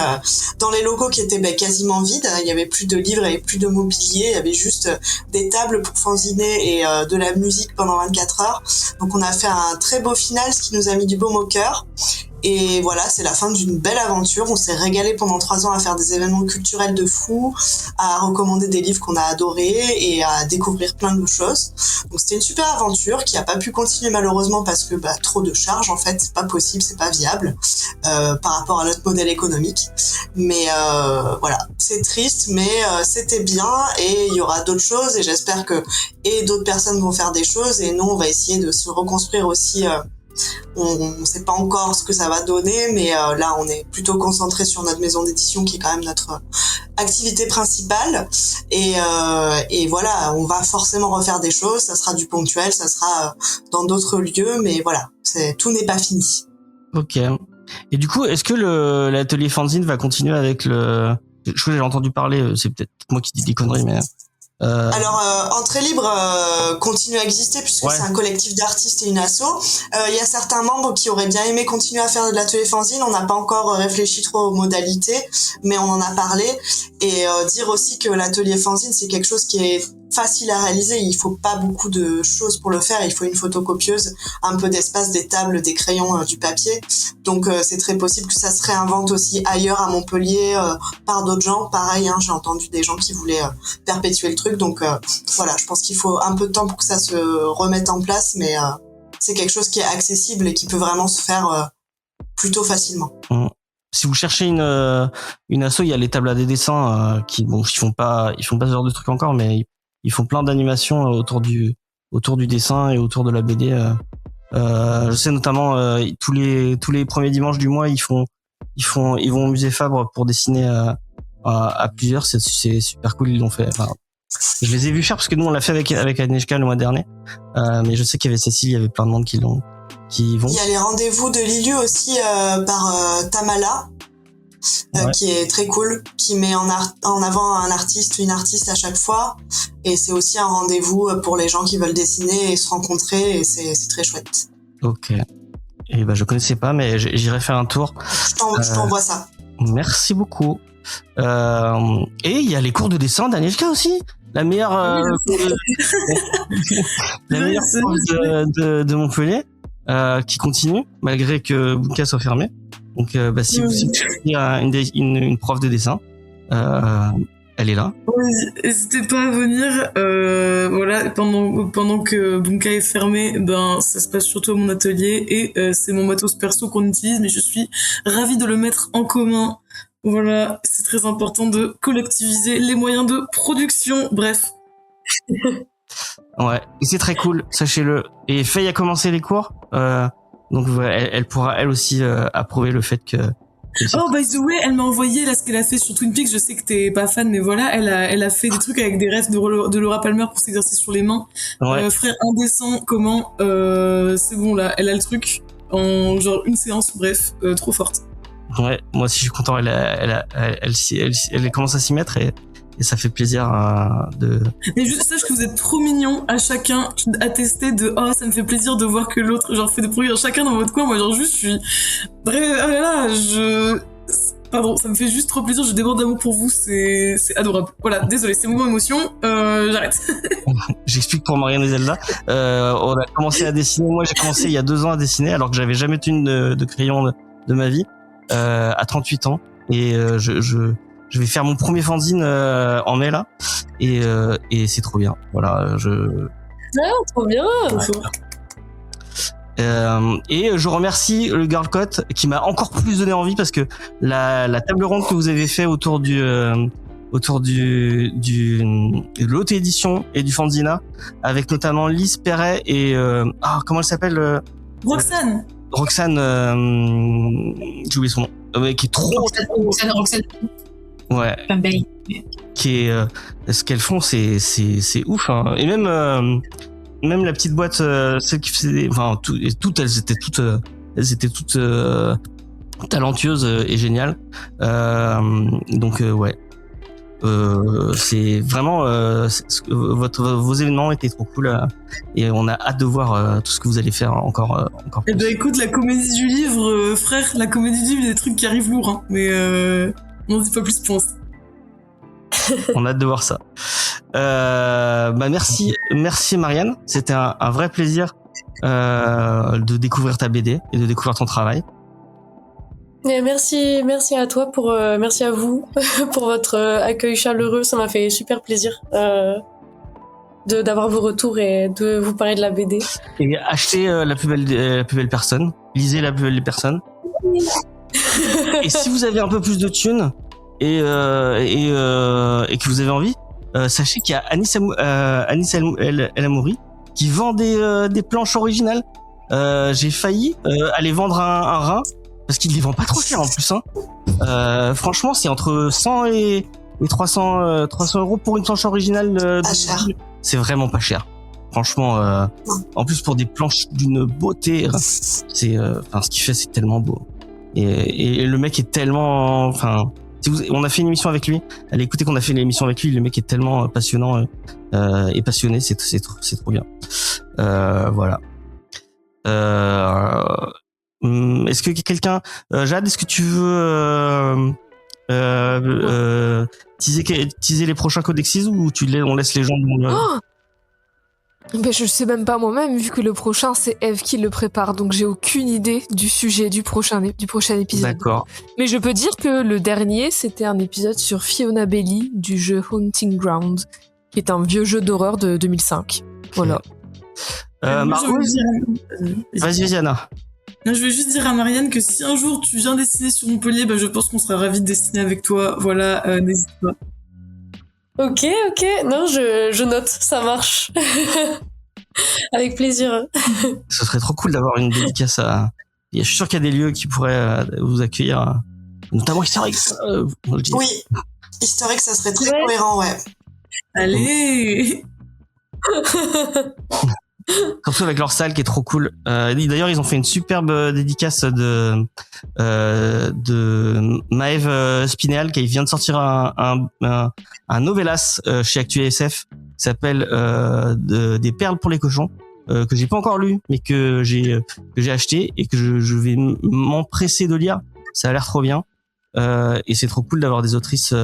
dans les locaux qui étaient quasiment vides. Il y avait plus de livres, il y avait plus de mobilier, il y avait juste des tables pour fanziner et de la musique pendant 24 heures. Donc on a fait un très beau final, ce qui nous a mis du baume au cœur. Et voilà, c'est la fin d'une belle aventure. On s'est régalé pendant 3 ans à faire des événements culturels de fou, à recommander des livres qu'on a adorés et à découvrir plein de choses. Donc c'était une super aventure qui a pas pu continuer malheureusement parce que trop de charges en fait, c'est pas possible, c'est pas viable par rapport à notre modèle économique. Mais voilà, c'est triste, mais c'était bien et il y aura d'autres choses et j'espère que d'autres personnes vont faire des choses et nous on va essayer de se reconstruire aussi. On sait pas encore ce que ça va donner, mais là on est plutôt concentré sur notre maison d'édition qui est quand même notre activité principale et voilà, on va forcément refaire des choses, ça sera du ponctuel, ça sera dans d'autres lieux, mais voilà, tout n'est pas fini. Ok. Et du coup, est-ce que l'atelier fanzine va continuer avec je crois que j'ai entendu parler, c'est peut-être moi qui dis des conneries, mais Alors Entrée Libre continue à exister puisque c'est un collectif d'artistes et une asso. Il y a certains membres qui auraient bien aimé continuer à faire de l'atelier fanzine. On n'a pas encore réfléchi trop aux modalités, mais on en a parlé. Et dire aussi que l'atelier fanzine c'est quelque chose qui est facile à réaliser. Il faut pas beaucoup de choses pour le faire. Il faut une photocopieuse, un peu d'espace, des tables, des crayons, du papier. Donc c'est très possible que ça se réinvente aussi ailleurs à Montpellier par d'autres gens. Pareil, j'ai entendu des gens qui voulaient perpétuer le truc. Donc voilà, je pense qu'il faut un peu de temps pour que ça se remette en place, mais c'est quelque chose qui est accessible et qui peut vraiment se faire plutôt facilement. Si vous cherchez une asso, il y a les tables à des dessins qui font pas ce genre de trucs encore, mais ils font plein d'animations autour du dessin et autour de la BD. Je sais notamment tous les premiers dimanches du mois, ils font ils vont au musée Fabre pour dessiner à plusieurs. C'est super cool, ils l'ont fait. Enfin, je les ai vus faire parce que nous on l'a fait avec Agnieszka le mois dernier. Mais je sais qu'il y avait Cécile, il y avait plein de monde qui y vont. Il y a les rendez-vous de Liliu aussi par Tamala. Ouais. Qui est très cool, qui met en avant un artiste ou une artiste à chaque fois, et c'est aussi un rendez-vous pour les gens qui veulent dessiner et se rencontrer, et c'est très chouette. Ok. Et je connaissais pas, mais j'irai faire un tour. Je t'envoie ça. Merci beaucoup. Et il y a les cours de dessin d'Agnieszka aussi, la meilleure, la meilleure prof de Montpellier, qui continue malgré que Bunka soit fermé. Donc, si vous cherchez une prof de dessin, elle est là. Oui, n'hésitez pas à venir. Voilà, pendant que Bunka est fermé, ça se passe surtout à mon atelier et c'est mon matos perso qu'on utilise, mais je suis ravie de le mettre en commun. Voilà, c'est très important de collectiviser les moyens de production. Bref. Ouais, et c'est très cool, sachez-le. Et Faye a commencé les cours. Donc elle pourra elle aussi approuver le fait que. Oh, by the way, elle m'a envoyé là ce qu'elle a fait sur Twin Peaks. Je sais que t'es pas fan, mais voilà, elle a fait des trucs avec des rêves de Laura Palmer pour s'exercer sur les mains. Ouais. Frère indécent, comment c'est bon là, elle a le truc en genre une séance, bref, trop forte. Ouais, moi aussi je suis content. Elle commence à s'y mettre et ça fait plaisir de. Mais juste sache que vous êtes trop mignons à chacun à tester de ça me fait plaisir de voir que l'autre genre fait des progrès chacun dans votre coin. Moi genre juste je suis bref, ah là là, pardon, ça me fait juste trop plaisir, je déborde d'amour pour vous, c'est adorable. Voilà, désolé, c'est mon émotion, j'arrête. J'explique pour Marianne et Zelda. On a commencé à dessiner. Moi j'ai commencé il y a 2 ans à dessiner alors que j'avais jamais tenu de crayon de ma vie à 38 ans et je vais faire mon premier fanzine en mai là et c'est trop bien. Voilà, Trop bien. Et je remercie le Girl Code qui m'a encore plus donné envie parce que la table ronde que vous avez fait autour de l'autre édition et du fanzina avec notamment Lise Perret et comment elle s'appelle Roxane, j'ai oublié son nom, qui est trop Roxane. ouais, qui est ce qu'elles font c'est ouf hein. Et même la petite boîte celle qui faisait elles étaient toutes talentueuses et géniales donc ouais c'est vraiment vos événements étaient trop cool et on a hâte de voir tout ce que vous allez faire encore plus. Eh écoute, la comédie du livre, frère, la comédie du livre, il y a des trucs qui arrivent lourds, hein, mais on dit pas plus pour l'instant. On a hâte de voir ça. Merci Marianne, c'était un vrai plaisir de découvrir ta BD et de découvrir ton travail. Et merci à toi merci à vous pour votre accueil chaleureux, ça m'a fait super plaisir d'avoir vos retours et de vous parler de la BD. Et achetez la plus belle personne, lisez la plus belle personne. Et si vous avez un peu plus de thunes et que vous avez envie, sachez qu'il y a Anis El Amouri qui vend des planches originales. J'ai failli aller vendre un rein parce qu'il les vend pas trop cher en plus hein. Franchement c'est entre 100 et 300 euros pour une planche originale c'est vraiment pas cher franchement en plus pour des planches d'une beauté c'est ce qu'il fait c'est tellement beau et le mec est tellement on a fait une émission avec lui, allez écoutez qu'on a fait l'émission avec lui, le mec est tellement passionnant et passionné, c'est trop bien. Voilà. Est-ce que quelqu'un, Jade, est-ce que tu veux teaser les prochains Codexis ou on laisse les gens Je sais même pas moi-même, vu que le prochain c'est Eve qui le prépare, donc j'ai aucune idée du sujet du prochain épisode. D'accord. Mais je peux dire que le dernier c'était un épisode sur Fiona Bailey du jeu Haunting Ground, qui est un vieux jeu d'horreur de 2005. Voilà. Vas-y Anna. Je vais juste dire à Marianne que si un jour tu viens dessiner sur Montpellier, je pense qu'on sera ravis de dessiner avec toi. Voilà, n'hésite pas. Ok, non, je note, ça marche. Avec plaisir. Ce serait trop cool d'avoir une dédicace à je suis sûr qu'il y a des lieux qui pourraient vous accueillir, notamment historique. Oui, historique, ça serait très Ouais. cohérent, ouais. Allez. Surtout avec leur salle qui est trop cool. D'ailleurs, ils ont fait une superbe dédicace de Maëv Spinéal qui vient de sortir un novelas chez Actu SF qui s'appelle Des perles pour les cochons, que j'ai pas encore lu, mais que j'ai acheté et que je vais m'empresser de lire. Ça a l'air trop bien. Et c'est trop cool d'avoir des autrices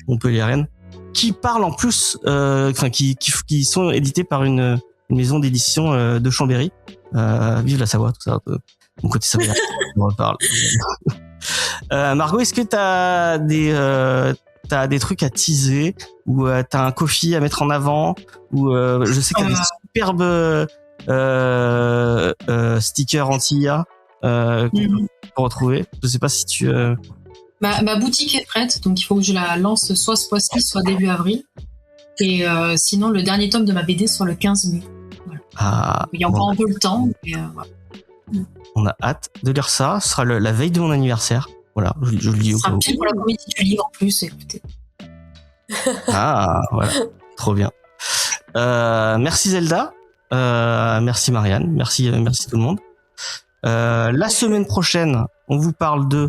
montpelliéraines qui parlent en plus, qui sont éditées par une maison d'édition de Chambéry. Vive la Savoie, tout ça. Mon côté savoyard, on en parle. Margot, est-ce que t'as des trucs à teaser ou t'as un coffee à mettre en avant ou je sais qu'il y a des superbes stickers anti-IA qu'on peut retrouver. Je sais pas si tu... Ma boutique est prête, donc il faut que je la lance soit ce mois-ci, soit début avril. Et sinon, le dernier tome de ma BD sort le 15 mai. Voilà. Ah, Il y a encore un peu le temps. Mais, voilà. on a hâte de lire ça. Ce sera la veille de mon anniversaire. Voilà, je le dis au Ce cas sera où. pile pour la comédie du livre en plus. Écoutez. Ah, voilà. Trop bien. Merci Zelda. Merci Marianne. Merci tout le monde. La semaine prochaine, on vous parle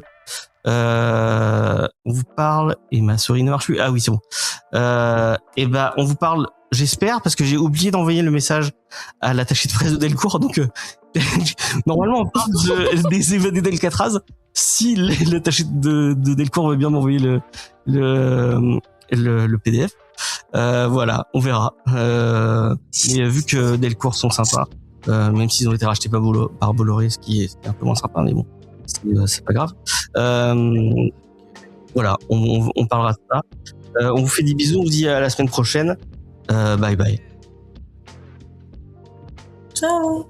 et ma souris ne marche plus. Ah oui, c'est bon. Et ben, on vous parle, j'espère, parce que j'ai oublié d'envoyer le message à l'attaché de presse de Delcourt. Donc, normalement, on parle des événements d'Alcatraz. Si l'attaché de Delcourt veut bien m'envoyer le PDF. Voilà, on verra. Mais vu que Delcourt sont sympas, même s'ils ont été rachetés par Bolloré, ce qui est un peu moins sympa, mais bon, c'est pas grave. Voilà, on parlera de ça. On vous fait des bisous, on vous dit à la semaine prochaine. Bye bye. Ciao.